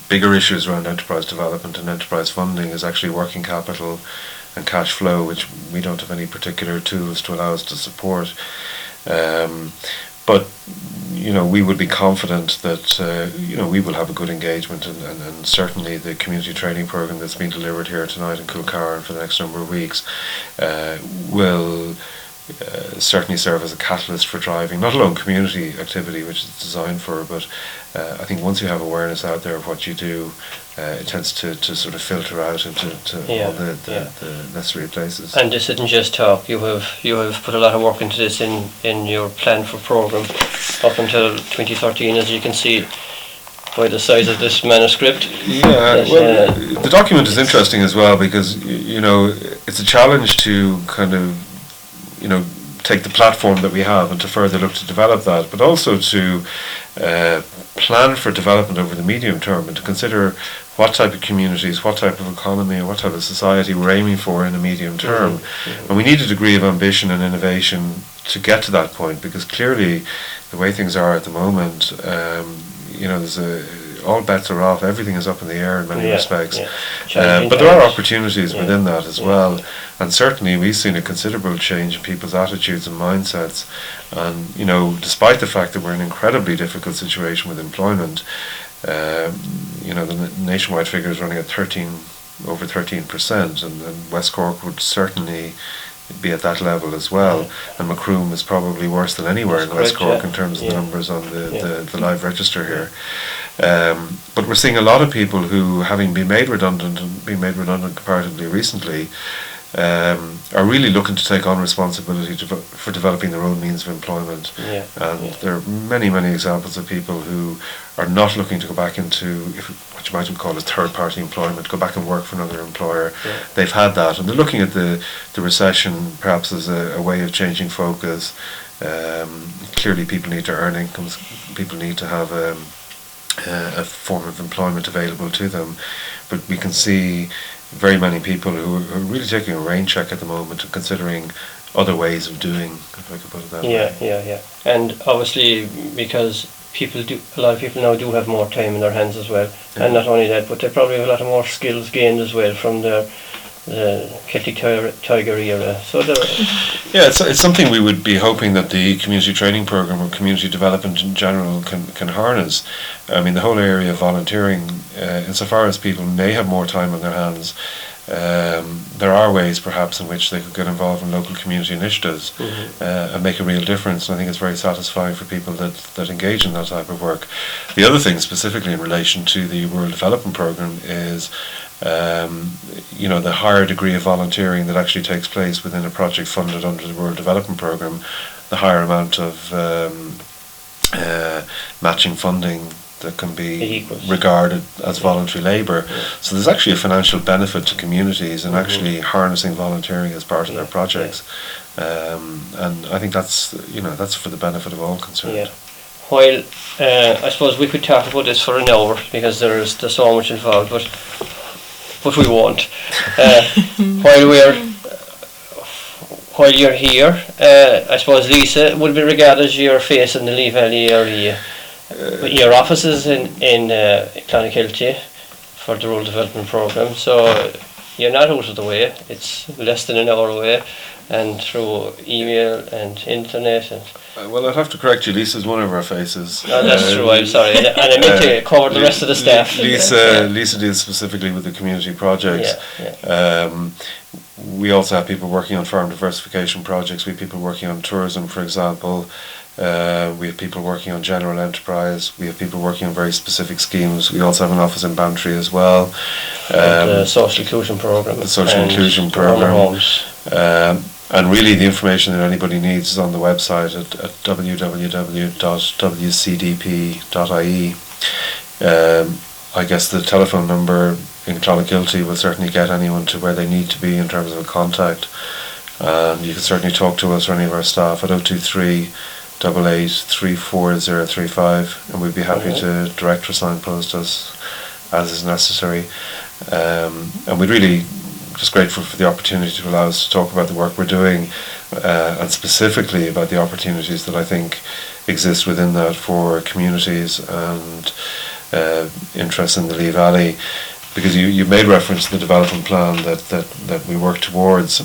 bigger issues around enterprise development and enterprise funding is actually working capital and cash flow, which we don't have any particular tools to allow us to support. but we would be confident that we will have a good engagement, and certainly the community training program that's been delivered here tonight in Coolcar and for the next number of weeks will certainly serve as a catalyst for driving not alone community activity, which it's designed for, but I think once you have awareness out there of what you do, it tends to sort of filter out into all the necessary places. And this isn't just talk. You have put a lot of work into this in your plan for program up until 2013, as you can see by the size of this manuscript. The document is interesting as well because it's a challenge to kind of take the platform that we have and to further look to develop that, but also to plan for development over the medium term and to consider what type of communities, what type of economy, what type of society we're aiming for in the medium term. And we need a degree of ambition and innovation to get to that point, because clearly the way things are at the moment, there's all bets are off, everything is up in the air in many respects. But there are opportunities within that as well. And certainly we've seen a considerable change in people's attitudes and mindsets. And, despite the fact that we're in an incredibly difficult situation with employment, the nationwide figure is running at over 13%, and West Cork would certainly be at that level as well, and Macroom is probably worse than anywhere in West Cork in terms of the numbers on the live register here. But we're seeing a lot of people who, having been made redundant and been made redundant comparatively recently, are really looking to take on responsibility for developing their own means of employment. There are many, many examples of people who are not looking to go back into what you might call a third-party employment, go back and work for another employer. They've had that, and they're looking at the recession perhaps as a way of changing focus. Clearly people need to earn incomes, people need to have a form of employment available to them, but we can see very many people who are really taking a rain check at the moment and considering other ways of doing, if I could put it that way. And obviously because a lot of people now do have more time in their hands as well, and not only that, but they probably have a lot of more skills gained as well from the Celtic Tiger era. So it's something we would be hoping that the community training program or community development in general can harness. I mean, the whole area of volunteering, insofar as people may have more time on their hands, there are ways perhaps in which they could get involved in local community initiatives and make a real difference, and I think it's very satisfying for people that engage in that type of work. The other thing specifically in relation to the Rural Development Programme is the higher degree of volunteering that actually takes place within a project funded under the Rural Development Programme, the higher amount of matching funding that can be regarded as voluntary labour. So there's actually a financial benefit to communities and actually harnessing volunteering as part of their projects. And I think that's for the benefit of all concerned. While I suppose we could talk about this for an hour because there's so much involved, but we won't. While you're here, I suppose Lisa would be regarded as your face in the Lee Valley area. Your office is in Clonakilty for the Rural Development Programme, so you're not out of the way. It's less than an hour away, and through email and internet. Well, I'd have to correct you. Lisa's one of our faces. Oh, that's true. I'm sorry, and I meant to cover the rest of the staff. Lisa deals specifically with the community projects. We also have people working on farm diversification projects. We have people working on tourism, for example. We have people working on general enterprise. We have people working on very specific schemes. We also have an office in Bantry as well. The social inclusion programme. The social inclusion programme. And really the information that anybody needs is on the website at www.wcdp.ie. I guess the telephone number in Clonakilty will certainly get anyone to where they need to be in terms of a contact. And you can certainly talk to us or any of our staff at 023 88 34035, and we'd be happy to direct or signpost us as is necessary. And we'd really just grateful for the opportunity to allow us to talk about the work we're doing, and specifically about the opportunities that I think exist within that for communities and interest in the Lee Valley. Because you made reference to the development plan that we work towards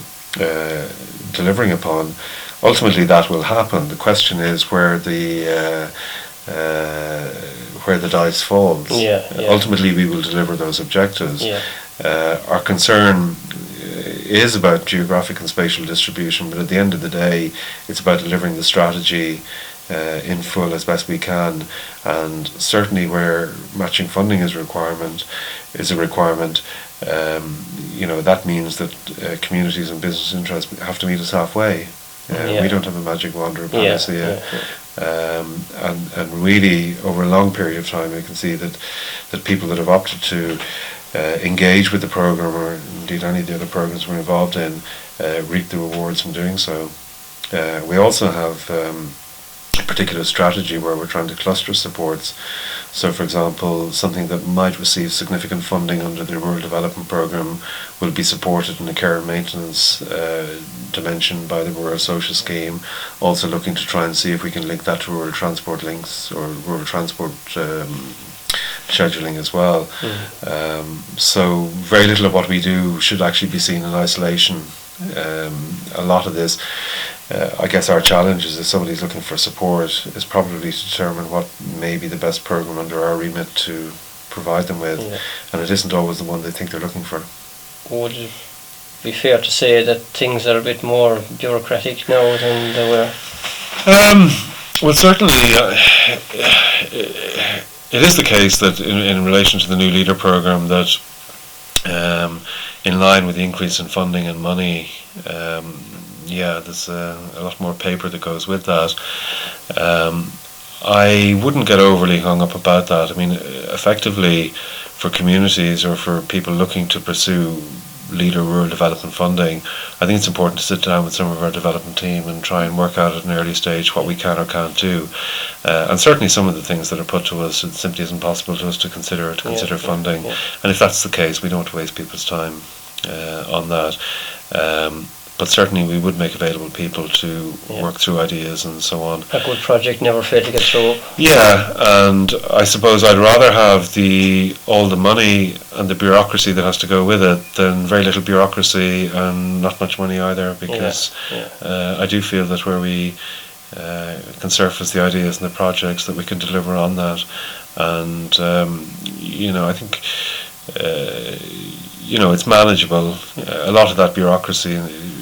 delivering upon. ultimately that will happen. The question is where the dice falls. Ultimately, we will deliver those objectives. Our concern is about geographic and spatial distribution, but at the end of the day, it's about delivering the strategy in full as best we can. And certainly, where matching funding is a requirement, that means that communities and business interests have to meet us halfway. We don't have a magic wand or a panacea. And really, over a long period of time, we can see that people that have opted to engage with the programme, or indeed any of the other programmes we're involved in, reap the rewards from doing so. We also have a particular strategy where we're trying to cluster supports. So, for example, something that might receive significant funding under the Rural Development Programme will be supported in the care and maintenance dimension by the Rural Social Scheme, also looking to try and see if we can link that to rural transport links or rural transport scheduling as well. So very little of what we do should actually be seen in isolation. A lot of this, I guess our challenge is if somebody's looking for support is probably to determine what may be the best programme under our remit to provide them with, and it isn't always the one they think they're looking for. Would it be fair to say that things are a bit more bureaucratic now than they were? Well, certainly it is the case that in relation to the new leader programme that in line with the increase in funding and money, there's a lot more paper that goes with that. I wouldn't get overly hung up about that. I mean, effectively, for communities or for people looking to pursue leader rural development funding, I think it's important to sit down with some of our development team and try and work out at an early stage what we can or can't do. And certainly some of the things that are put to us, it simply isn't possible to us to consider funding. And if that's the case, we don't want to waste people's time on that. But certainly we would make available people to work through ideas and so on. A good project never failed to get through. Yeah, and I suppose I'd rather have all the money and the bureaucracy that has to go with it than very little bureaucracy and not much money either, because I do feel that where we can surface the ideas and the projects that we can deliver on that. And, I think... it's manageable. A lot of that bureaucracy,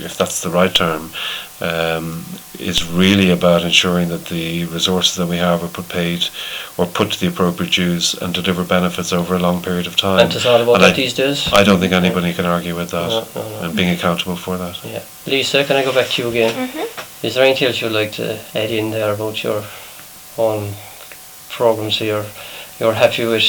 if that's the right term, is really about ensuring that the resources that we have are put to the appropriate use and deliver benefits over a long period of time. And it's all about that these days. I don't think anybody can argue with that, and being accountable for that. Yeah. Lisa, can I go back to you again? Is there anything else you'd like to add in there about your own programmes here? You're happy with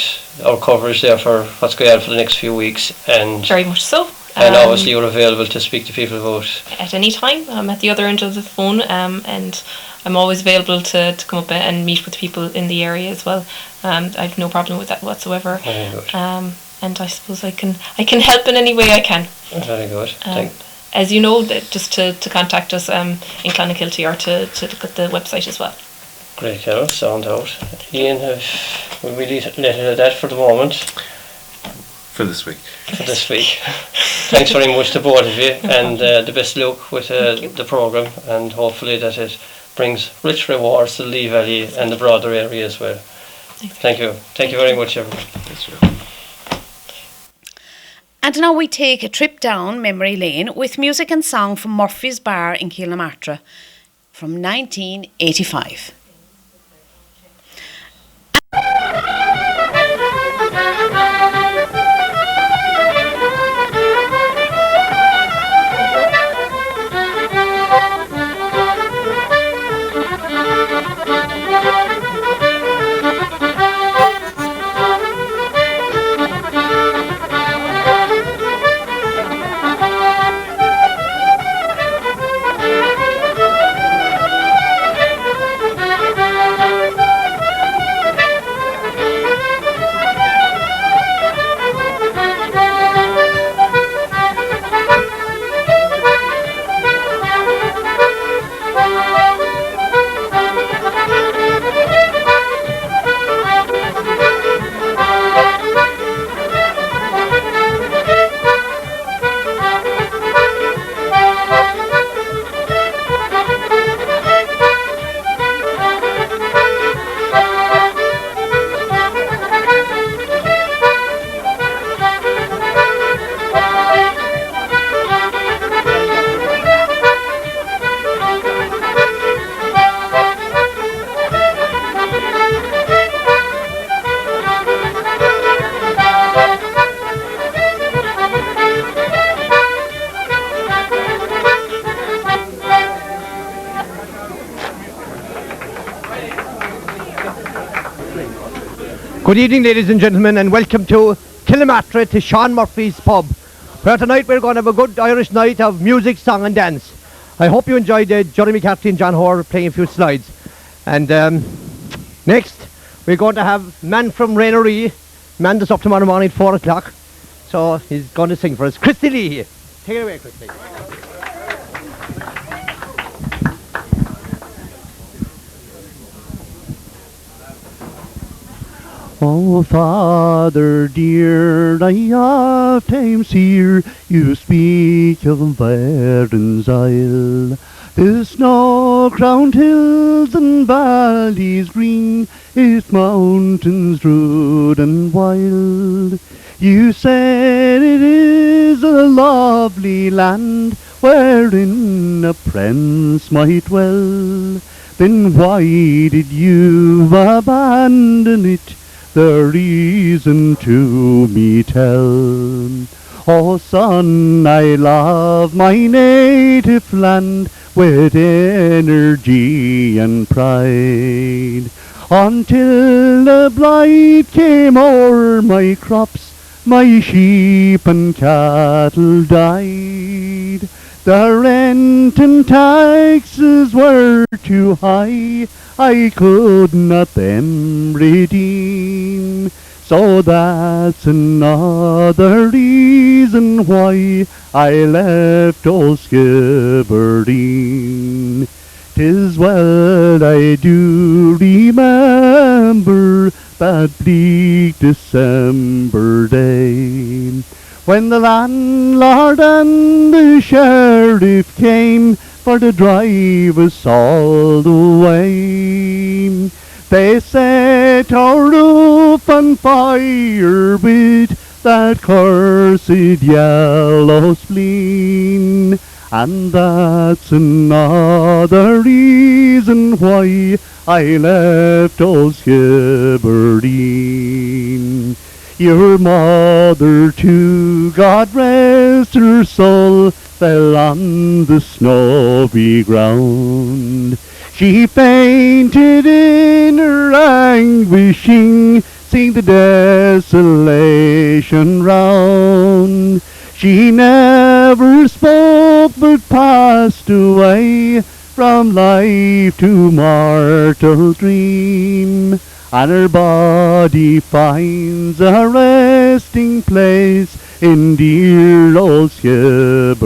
our coverage there for what's going on for the next few weeks, and very much so. And obviously you're available to speak to people about at any time. I'm at the other end of the phone, and I'm always available to come up and meet with people in the area as well. I've no problem with that whatsoever. Very good. And I suppose I can help in any way I can. Very good. As you know, just to contact us in Clonakilty or to look at the website as well. Great, Carol. Sound out. Ian, will we let it at that for the moment? For this week. Thanks very much to both of you, and the best luck with the programme, and hopefully that it brings rich rewards to the Lee Valley and the broader area as well. Thank you. Thank you very much, everyone. And now we take a trip down memory lane with music and song from Murphy's Bar in Martra from 1985. Good evening, ladies and gentlemen, and welcome to Martra, to Sean Murphy's pub, where tonight we're going to have a good Irish night of music, song and dance. I hope you enjoyed Johnny McCarthy and John Hoare playing a few slides. And next, we're going to have man from Rainery, man that's up tomorrow morning at 4 o'clock. So he's going to sing for us. Christy Lee. Take it away, Christy. Oh, Father dear, I oft times hear you speak of Baron's Isle. The snow-crowned hills and valleys green, its mountains rude and wild. You said it is a lovely land wherein a prince might dwell. Then why did you abandon it? The reason to me tell. Oh son, I love my native land with energy and pride, until the blight came o'er my crops, my sheep and cattle died. The rent and taxes were too high, I could not them redeem. So that's another reason why I left old Skibbereen. 'Tis well I do remember that bleak December day, when the landlord and the sheriff came for to drive us all the way. They set our roof on fire with that cursed yellow spleen, and that's another reason why I left old Skibbereen. Your mother too, God rest her soul, fell on the snowy ground. She fainted in her anguishing, seeing the desolation round. She never spoke but passed away from life to mortal dream, and her body finds a resting place in dear old Skibbereen.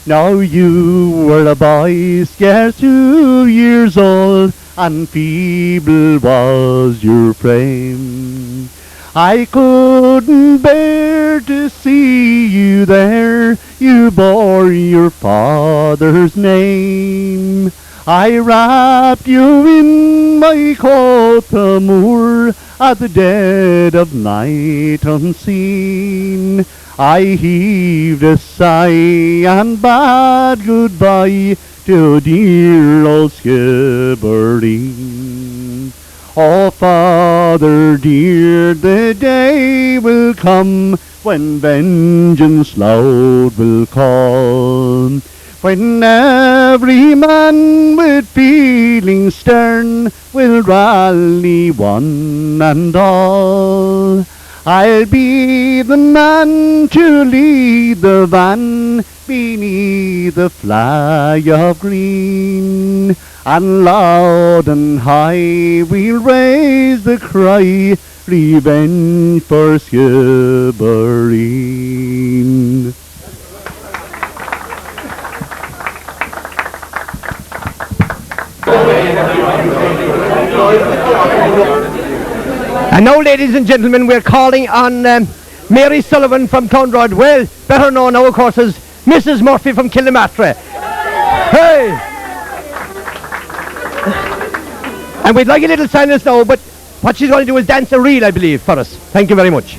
Now you were a boy scarce 2 years old, and feeble was your frame. I couldn't bear to see you there, you bore your father's name. I wrapped you in my coat of moor at the dead of night unseen. I heaved a sigh and bade goodbye to dear old Skibbereen. Oh, Father dear, the day will come when vengeance loud will call, when every man with feeling stern will rally one and all. I'll be the man to lead the van beneath the flag of green, and loud and high we'll raise the cry, revenge for Skibbereen. And now, ladies and gentlemen, we're calling on Mary Sullivan from Clonrod, well, better known now, of course, as Mrs. Murphy from Martra. Hey! And we'd like a little silence now, but what she's going to do is dance a reel, I believe, for us. Thank you very much.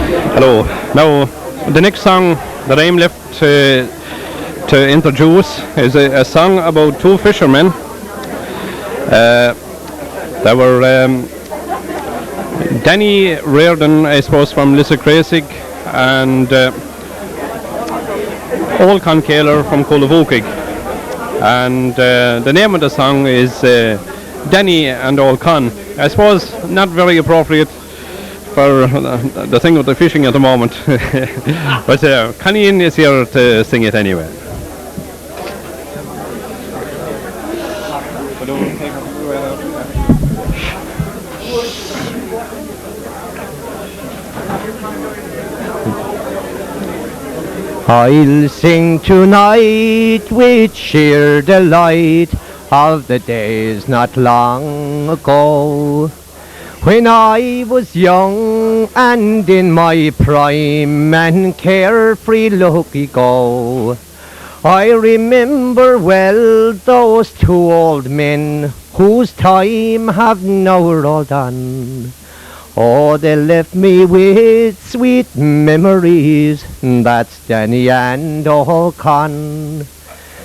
Hello. Now, the next song that I'm left to introduce is a song about two fishermen. They were Danny Reardon, I suppose, from Lissacrasig, and Olcon Kaler from Colavokig. And the name of the song is Danny and Olcon. I suppose not very appropriate for the thing with the fishing at the moment. But Connie is here to sing it anyway. I'll sing tonight with sheer delight of the days not long ago, when I was young and in my prime and carefree lucky-go. I remember well those two old men whose time have now rolled on. Oh, they left me with sweet memories, that's Danny and Olcon.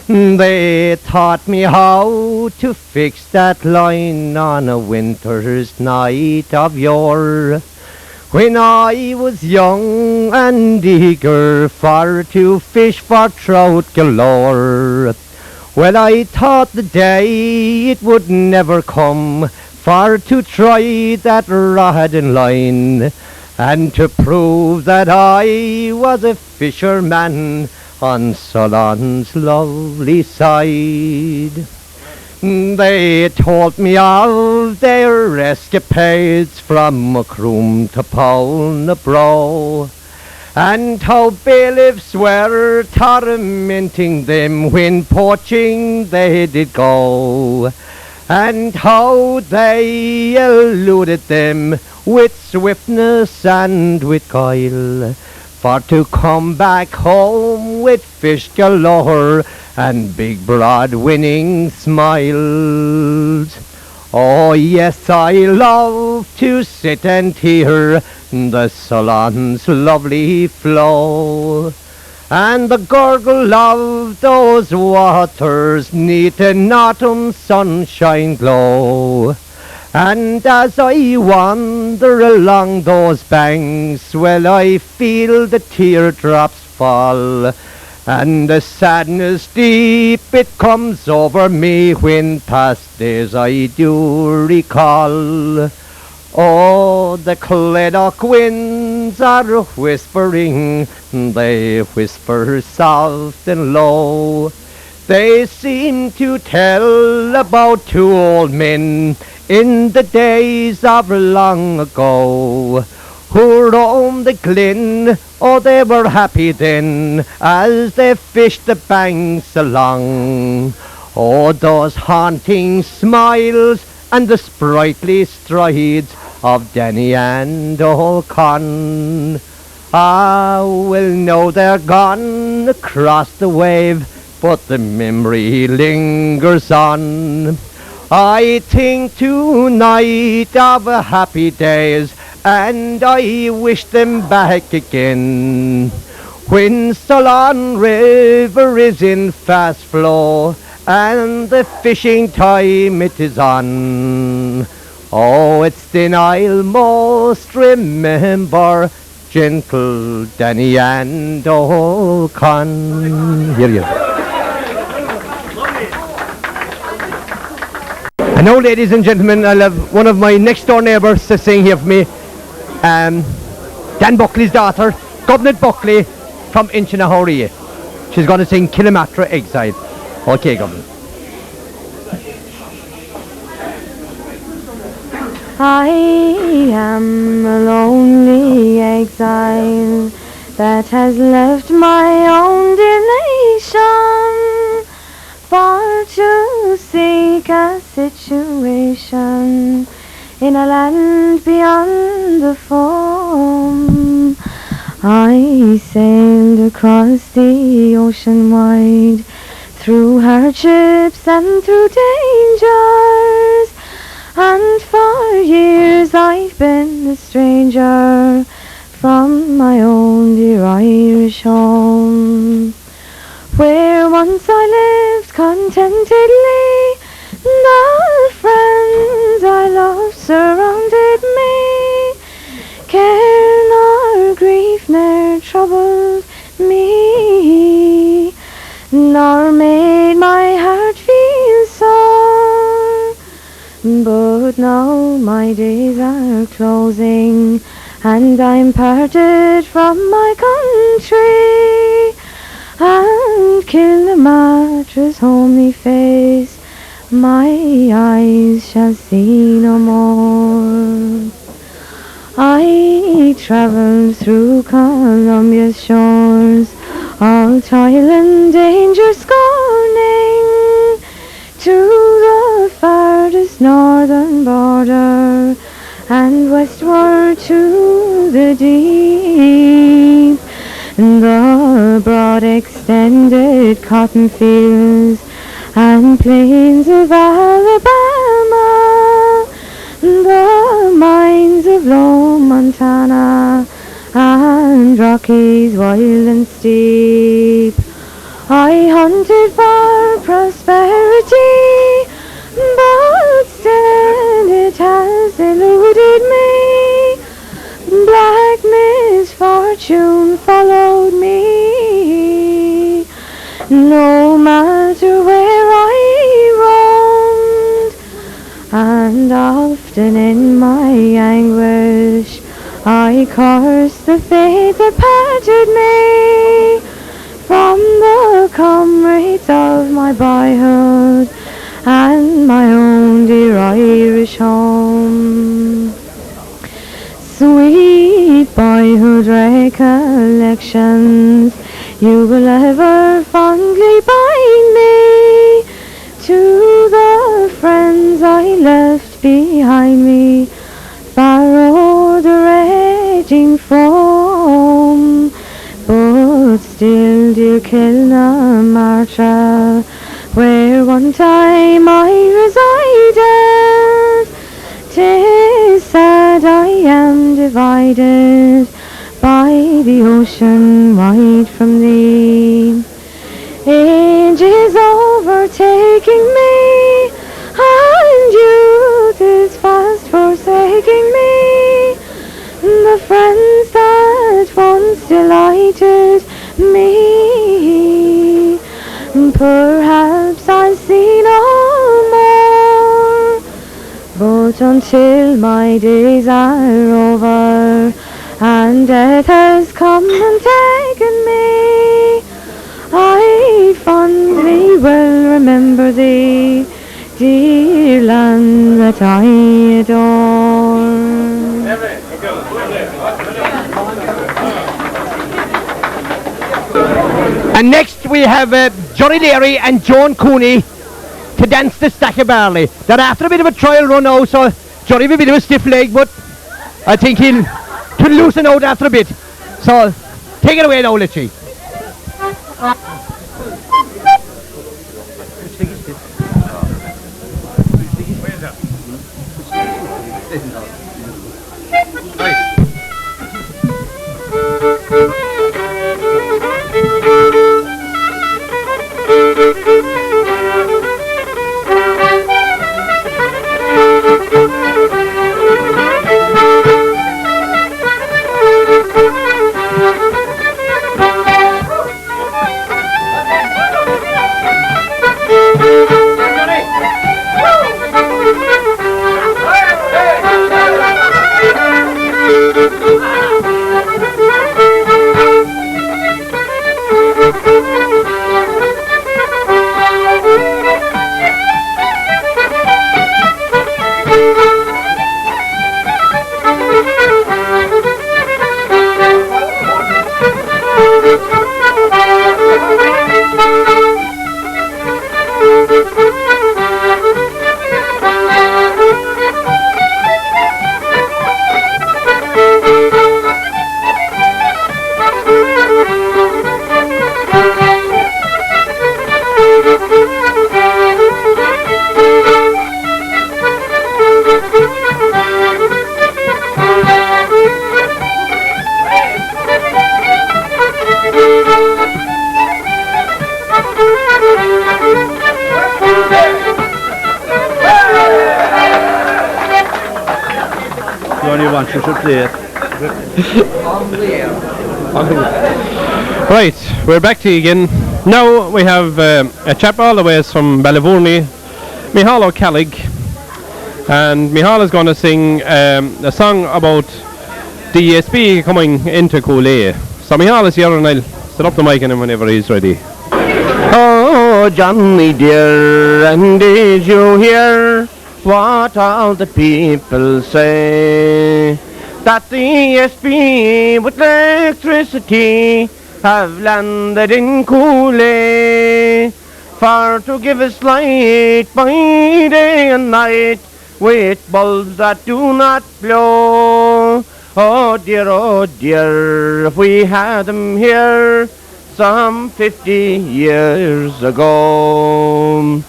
They taught me how to fix that line on a winter's night of yore, when I was young and eager for to fish for trout galore. Well, I thought the day it would never come for to try that rod and line, and to prove that I was a fisherman on Solon's lovely side. They told me of their escapades from Macroom to Poulnabrow, and how bailiffs were tormenting them when poaching they did go, and how they eluded them with swiftness and with guile, for to come back home with fish galore and big broad winning smiles. Oh yes, I love to sit and hear the Solon's lovely flow, and the gurgle of those waters neath an autumn sunshine glow. And as I wander along those banks, well, I feel the teardrops fall, and the sadness deep it comes over me when past days I do recall. Oh, the Cleddock winds are whispering, they whisper soft and low. They seem to tell about two old men in the days of long ago, who roamed the glen. Oh, they were happy then as they fished the banks along. Oh, those haunting smiles and the sprightly strides of Danny and Olcon. Ah, well, now they're gone across the wave, but the memory lingers on. I think tonight of happy days, and I wish them back again, when Solon River is in fast flow and the fishing time it is on. Oh, it's then I'll most remember gentle Danny and Olcon. Here you go. And now, ladies and gentlemen, I'll have one of my next door neighbours to sing here for me. Dan Buckley's daughter, Governor Buckley from Inchinahorrie. She's going to sing Killamatra Exile. Okay, Governor. I am a lonely exile that has left my own dear nation for to seek a situation in a land beyond the foam. I sailed across the ocean wide, through hardships and through dangers, and for years I've been a stranger, from my own dear Irish home, where once I lived contentedly. The friends I loved surrounded me, care nor grief ne'er troubled me, nor made my heart feel sore. But now my days are closing, and I'm parted from my country, and Kilmatra's homely face my eyes shall see no more. I travelled through Columbia's shores, all toil and danger scorning, to the farthest northern border, and westward to the deep, the broad extended cotton fields and plains of Alabama, the mines of Lone Montana, and Rockies wild and steep. I hunted for prosperity, but still it has eluded me. Black misfortune followed me, no matter where I roamed, and often in my anguish I cursed the fate that parted me from the comrades of my boyhood and my own dear Irish home. Sweet boyhood recollections, you will ever fondly bind me to the friends I left behind me, far o'er the raging foam. But still, dear Martra, where one time I resided, 'tis sad I am divided by the ocean wide from thee. Age is overtaking me, and youth is fast forsaking me. The friends that once delighted me, perhaps I'll see no more. But until my days are over and death has come and taken me, I fondly will remember thee, dear land that I adore. And next we have Johnny Leary and Joan Cooney to dance the Stack of Barley. They're after a bit of a trial run now, so Johnny will be a bit of a stiff leg, but I think he'll loosen out after a bit. So take it away now, Litchi. You should play it. Right, we're back to you again. Now we have a chap all the way from Ballyvourney, Micheál O'Callig, and Micheál is going to sing a song about the ESB coming into Cooley. So Micheál is here and I'll set up the mic on him whenever he's ready. Oh, Johnny dear, and did you hear what all the people say? That the ESB with electricity have landed in Cooley for to give us light by day and night with bulbs that do not blow. Oh dear, if we had them here some 50 years ago.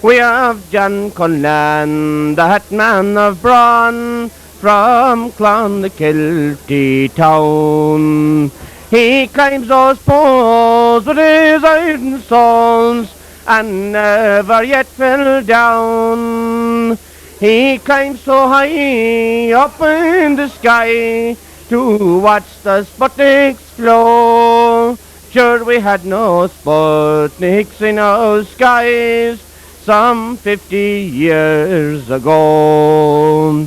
We have John Conlan, that man of brawn, from Clonakilty town. He climbs those poles with his iron soles and never yet fell down. He climbs so high up in the sky to watch the Sputniks flow. Sure, we had no Sputniks in our skies some 50 years ago.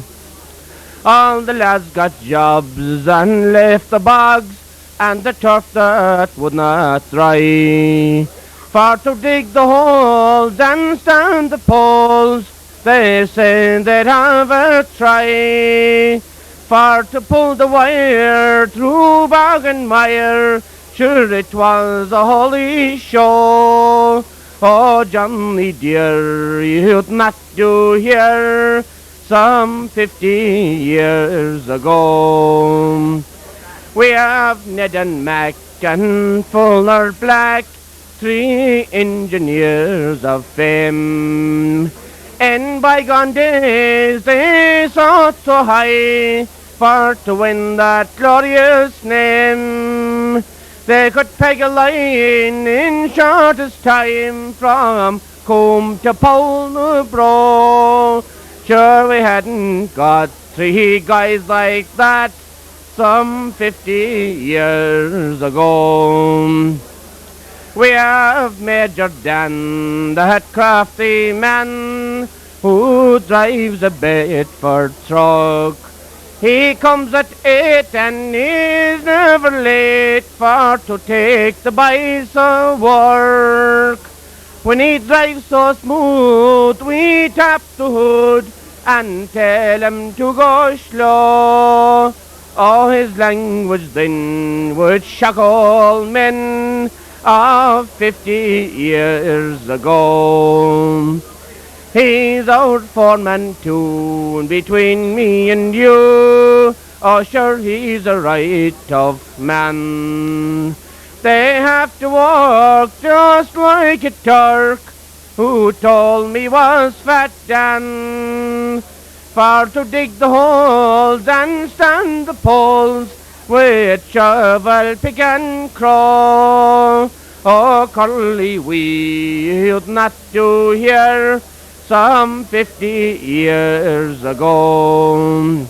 All the lads got jobs and left the bogs and the turf that would not dry. For to dig the holes and stand the poles, they said they'd have a try. For to pull the wire through bog and mire, sure it was a holy show. Oh, Johnny dear, you'd not do here some 50 years ago. We have Ned and Mac and Fuller Black, 3 engineers of fame. In bygone days they sought so high for to win that glorious name. They could peg a line in shortest time from Combe to Polnebro. Sure, we hadn't got 3 guys like that some 50 years ago. We have Major Dan, that crafty man who drives a Bedford truck. He comes at 8 and is never late for to take the boys to work. When he drives so smooth, we tap the hood and tell him to go slow. Oh, his language then would shock all men of 50 years ago. He's our foreman too, and between me and you, oh sure he's a right tough man. They have to walk just like a Turk, who told me was Fat Dan, for to dig the holes and stand the poles with shovel, pick and crow. Oh, Curly, we'd not do here some 50 years ago.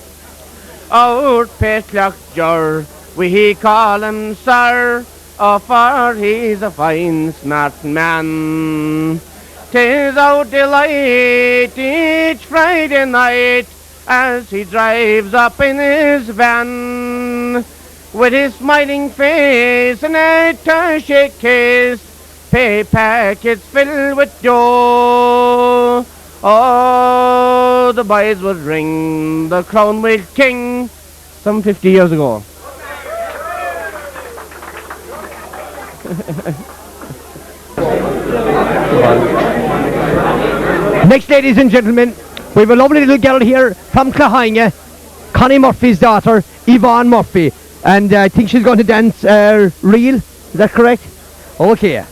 Out Petlock Jur, we call him sir, oh, for he's a fine smart man. 'Tis our delight each Friday night as he drives up in his van, with his smiling face and a attaché case, pay packets filled with dough. Oh, the boys would ring the Crown Wheel King some 50 years ago. Next, ladies and gentlemen, we have a lovely little girl here from Clahainge, Connie Murphy's daughter, Yvonne Murphy. And I think she's going to dance reel. Is that correct? Okay.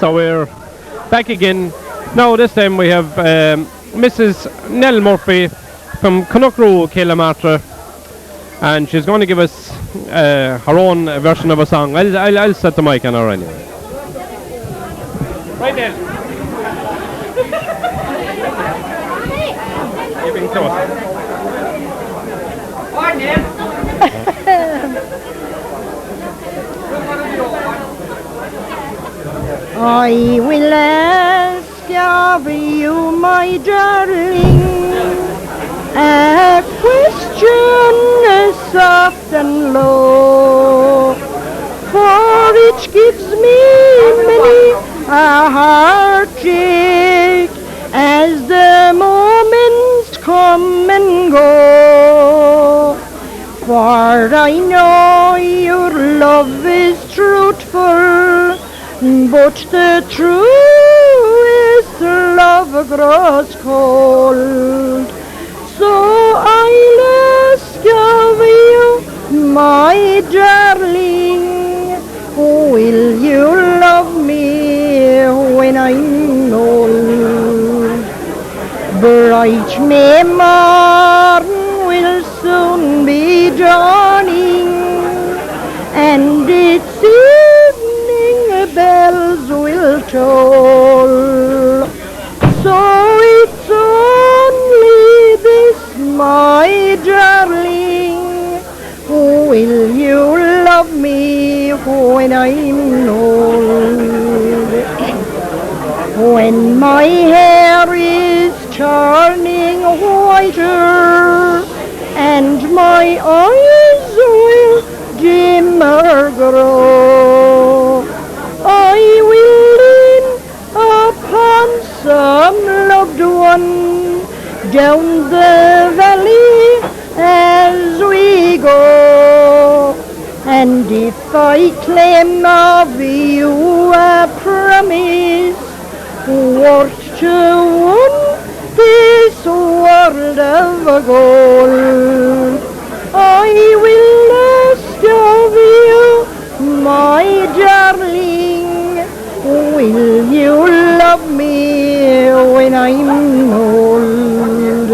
So we're back again. Now this time we have Mrs. Nell Murphy from Connachrow, Martra, and she's going to give us her own version of a song. I'll set the mic on her anyway. Right then. Keeping close. I will ask of you, my darling, a question soft and low, for it gives me many a heartache as the moments come and go. For I know your love is truthful, but the truest love grows cold. So I'll ask of you, my darling, will you love me when I'm old? Bright May morn will soon be dawning, and its evening bells will toll. So it's only this, my darling, will you love me when I'm old? When my hair is turning whiter and my eyes will dimmer grow, I will lean upon some loved one down the valley as we go. And if I claim of you a promise worth to win this world of gold, I will ask of you, my darling, will you love me when I'm old?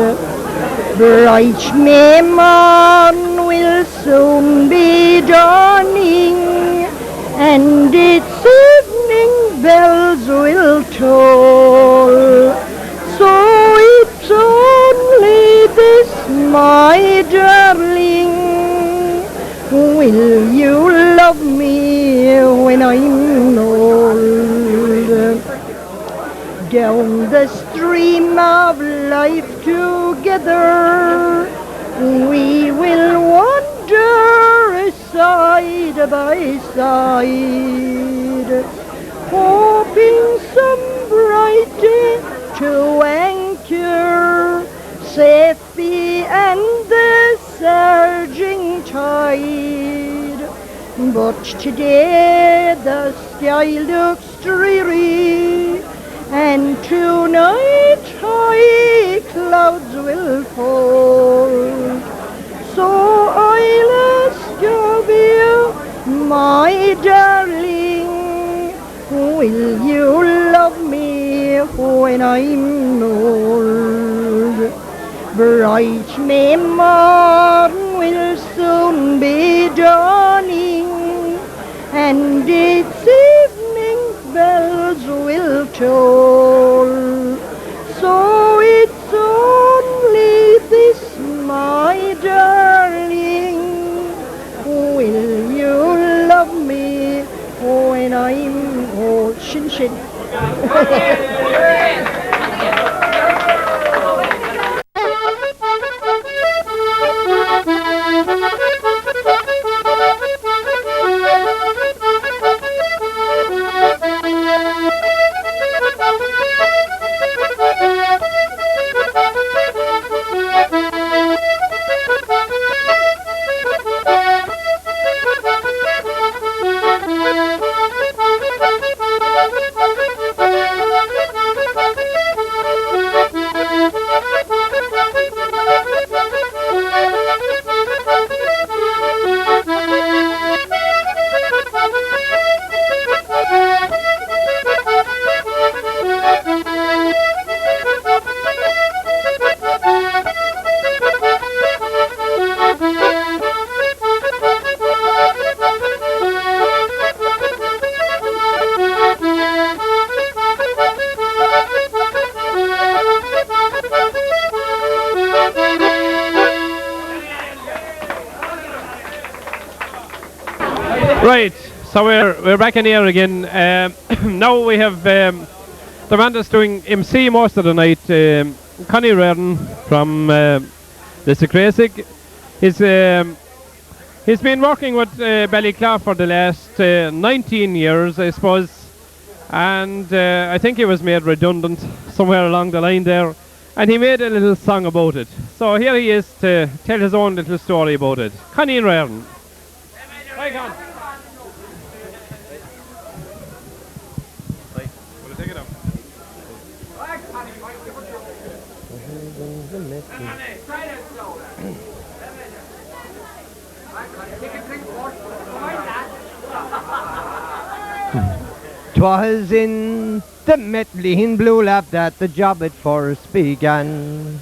Bright May morn will soon be dawning, and its evening bells will toll. So it's only this, my darling, will you love me when I'm old? Down the stream of life together we will wander side by side, hoping some bright day to anchor safely and the surging tide. But today the sky looks dreary, and tonight high clouds will fall. So I'll ask of you, my darling, will you love me when I'm old? Bright May morn will soon be dawning, and its evening bells will toll. So it's only this, my darling, will you love me when I'm old? Shin shin. Right, so we're back in here again. Now we have the man that's doing MC most of the night, Connie Reardon from the Secrasic. He's been working with Ballyclough for the last 19 years, I suppose, and I think he was made redundant somewhere along the line there, and he made a little song about it. So here he is to tell his own little story about it. Connie Reardon. Hi, Con. Take it up. 'Twas in the Metleen Blue Lab that the job at first began.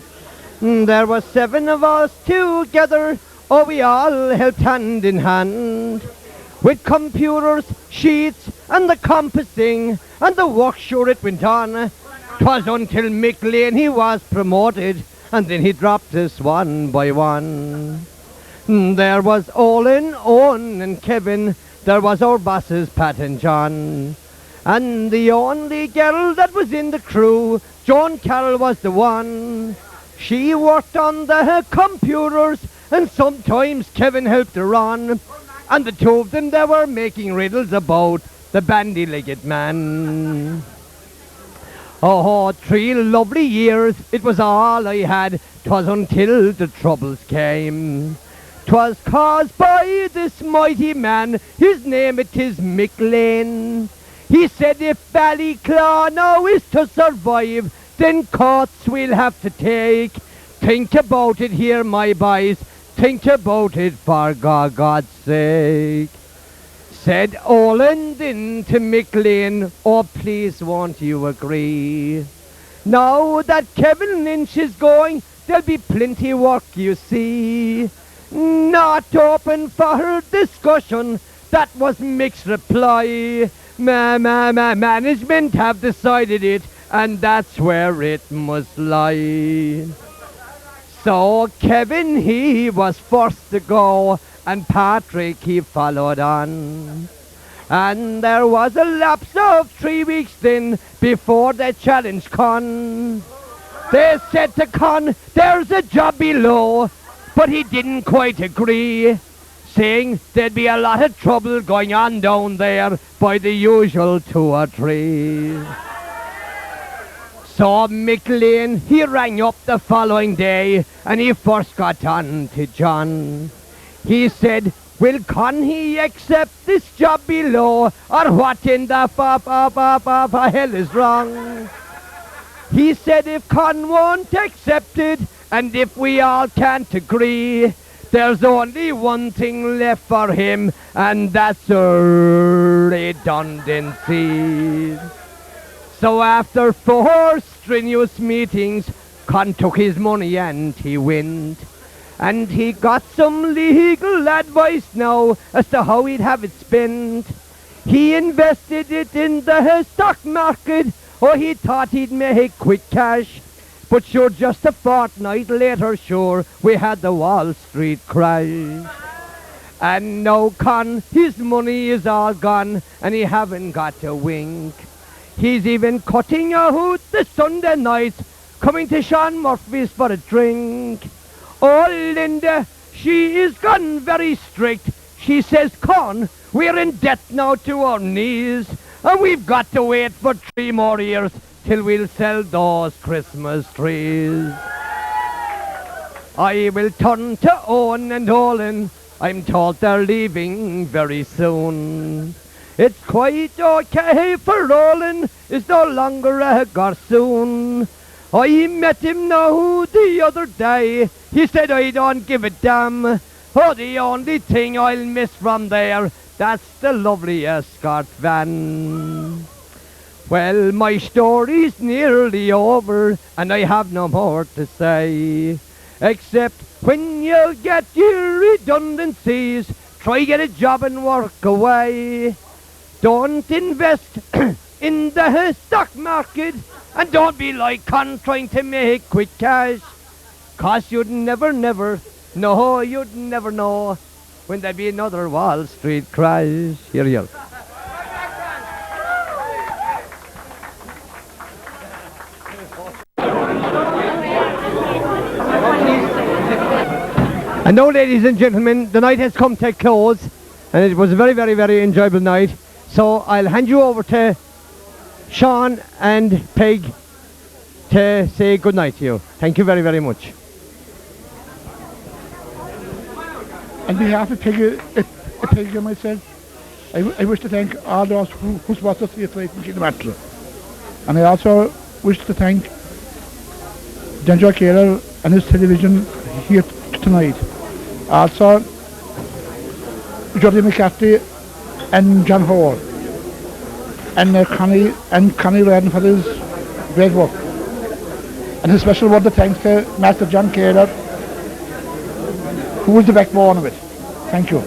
There were 7 of us together, oh we all helped hand in hand. With computers, sheets and the compassing and the work sure it went on. 'Twas until Mick Lane he was promoted and then he dropped us one by one. There was Olin, Owen and Kevin, there was our bosses Pat and John. And the only girl that was in the crew, Joan Carroll was the one. She worked on the computers and sometimes Kevin helped her on. And the two of them, they were making riddles about the bandy-legged man. Oh, 3 lovely years, it was all I had, 'twas until the troubles came. 'Twas caused by this mighty man, his name it is Mick Lane. He said if Ballyclough now is to survive, then courts we'll have to take. Think about it here, my boys, think about it for God's sake. Said Olin then to Mick Lane, oh please won't you agree? Now that Kevin Lynch is going, there'll be plenty work you see. Not open for discussion, that was Mick's reply. Management have decided it, and that's where it must lie. So Kevin, he was forced to go, and Patrick, he followed on. And there was a lapse of 3 weeks then, before the challenge Con. They said to Con, there's a job below, but he didn't quite agree, saying there'd be a lot of trouble going on down there by the usual 2 or 3. So Mick Lane, he rang up the following day and he first got on to John. He said, will Con he accept this job below, or what in the hell is wrong? He said if Con won't accept it, and if we all can't agree, there's only one thing left for him, and that's a redundancy. So after 4 strenuous meetings, Con took his money and he went. And he got some legal advice now as to how he'd have it spent. He invested it in the stock market, or he thought he'd make quick cash. But sure, just a fortnight later, sure, we had the Wall Street crash. And now Con, his money is all gone, and he haven't got a wink. He's even cutting out the Sunday nights, coming to Sean Murphy's for a drink. Oh, Linda, she is gone very strict. She says, Con, we're in debt now to our knees, and we've got to wait for 3 more years till we'll sell those Christmas trees. I will turn to Owen and Olin. I'm told they're leaving very soon. It's quite okay for Olin, is no longer a garçon. I met him now the other day. He said I don't give a damn. Oh, the only thing I'll miss from there, that's the lovely escort van. Well, my story's nearly over, and I have no more to say, except when you get your redundancies, try get a job and work away. Don't invest in the stock market, and don't be like Con trying to make quick cash, 'cause you'd never, no, you'd never know When there be another Wall Street crash. Here. And now, ladies and gentlemen, the night has come to a close, and it was a very, very, very enjoyable night. So I'll hand you over to Sean and Peg to say good night to you. Thank you very, very much. On behalf of Peg and myself, I wish to thank all those who supported us here tonight in Martra. And I also wish to thank John Joe Kaler and his television here tonight. Also, Jody McCarthy and John Hall, and Connie Redden for his great work. And a special word of thanks to Master John Kaler, who was the backbone of it. Thank you.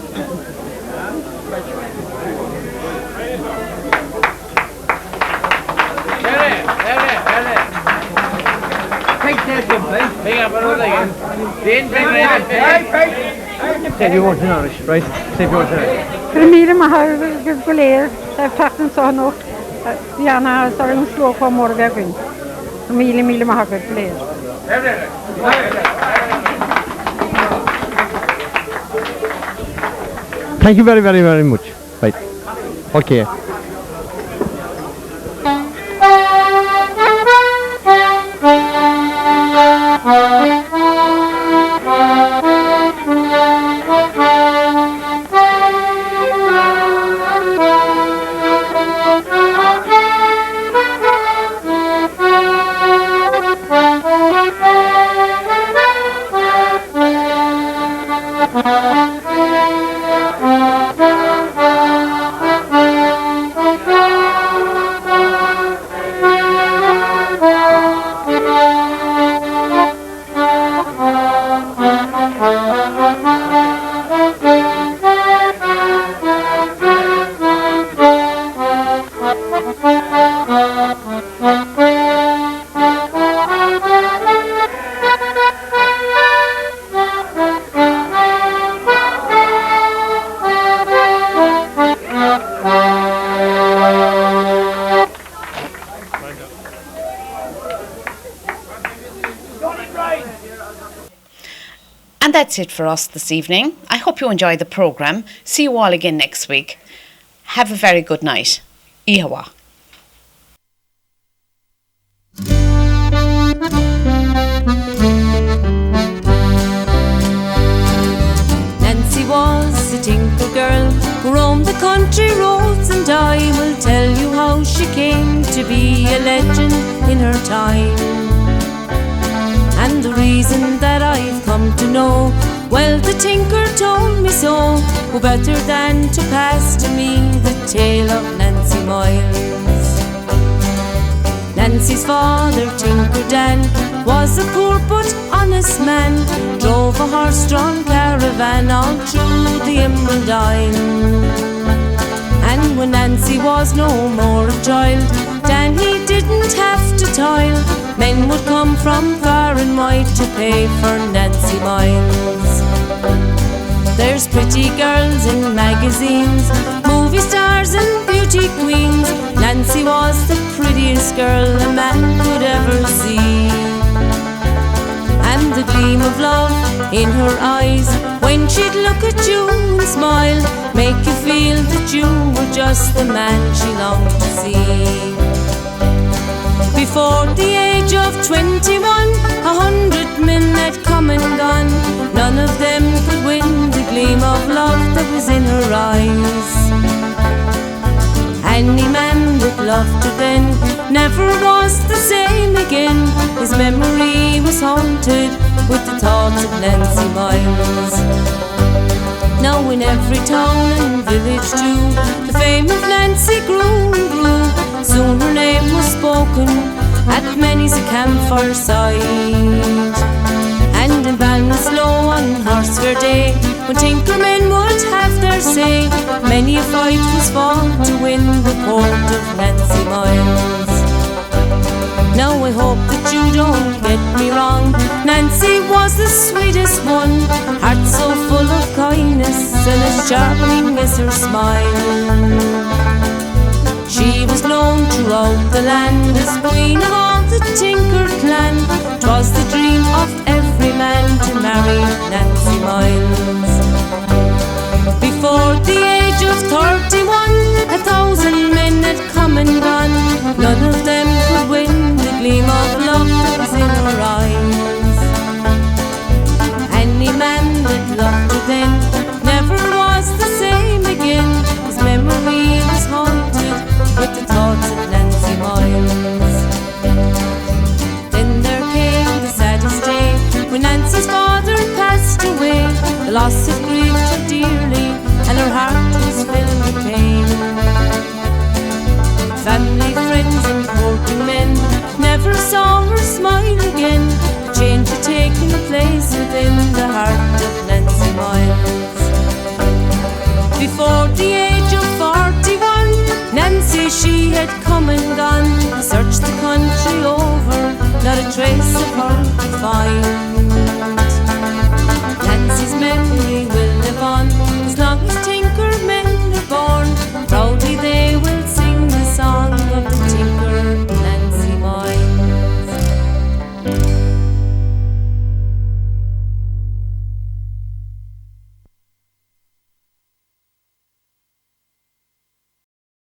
Say a few words in Irish, right? Say a few words in Irish. Mille mahar guler, takten så nog. Gärna så en slå på morgonen. Mille mahar guler. Thank you very, very, very much. Right. Okay. And that's it for us this evening. I hope you enjoyed the programme. See you all again next week. Have a very good night. Ihawa. Nancy was a tinker girl who roamed the country roads, and I will tell you how she came to be a legend in her time. And the reason that I've come to know, well, the tinker told me so. Who better than to pass to me the tale of Nancy Miles? Nancy's father, Tinker Dan, was a poor but honest man. Drove a horse-drawn caravan all through the Emerald Isle. And when Nancy was no more a child, Dan he didn't have to toil. Men would come from far and wide to pay for Nancy Miles. There's pretty girls in magazines, movie stars and beauty queens. Nancy was the prettiest girl a man could ever see. And the gleam of love in her eyes, when she'd look at you and smile, make you feel that you were just the man she longed to see. Before the age of 21, 100 men had come and gone. None of them could win the gleam of love that was in her eyes. Any man that loved her then never was the same again. His memory was haunted with the thoughts of Nancy Miles. Now in every town and village too, the fame of Nancy grew and grew. Soon her name was spoken at many's a campfire side. And in Ballinasloe on Horse Fair Day, when tinkermen would have their say, many a fight was fought to win the court of Nancy Miles. Now I hope that you don't get me wrong. Nancy was the sweetest one, heart so full of kindness and as charming as her smile. She was known throughout the land as queen of all the Tinker clan. 'Twas the dream of every man to marry Nancy Miles. Before the age of 31, 1,000 men had come and gone. None of them could win the gleam of love that was in her eyes. Any man that loved her then never was the same again. His memory was haunted with the thoughts of Nancy Miles. Then there came the saddest day when Nancy's father passed away. The loss had grieved her dearly and her heart was filled with pain. Family, friends and courting men never saw her smile again. A change had taken place within the heart of Nancy Miles. Before the age of 41, Nancy, she had come and gone. Searched the country over, not a trace of her to find. Nancy's memory will live on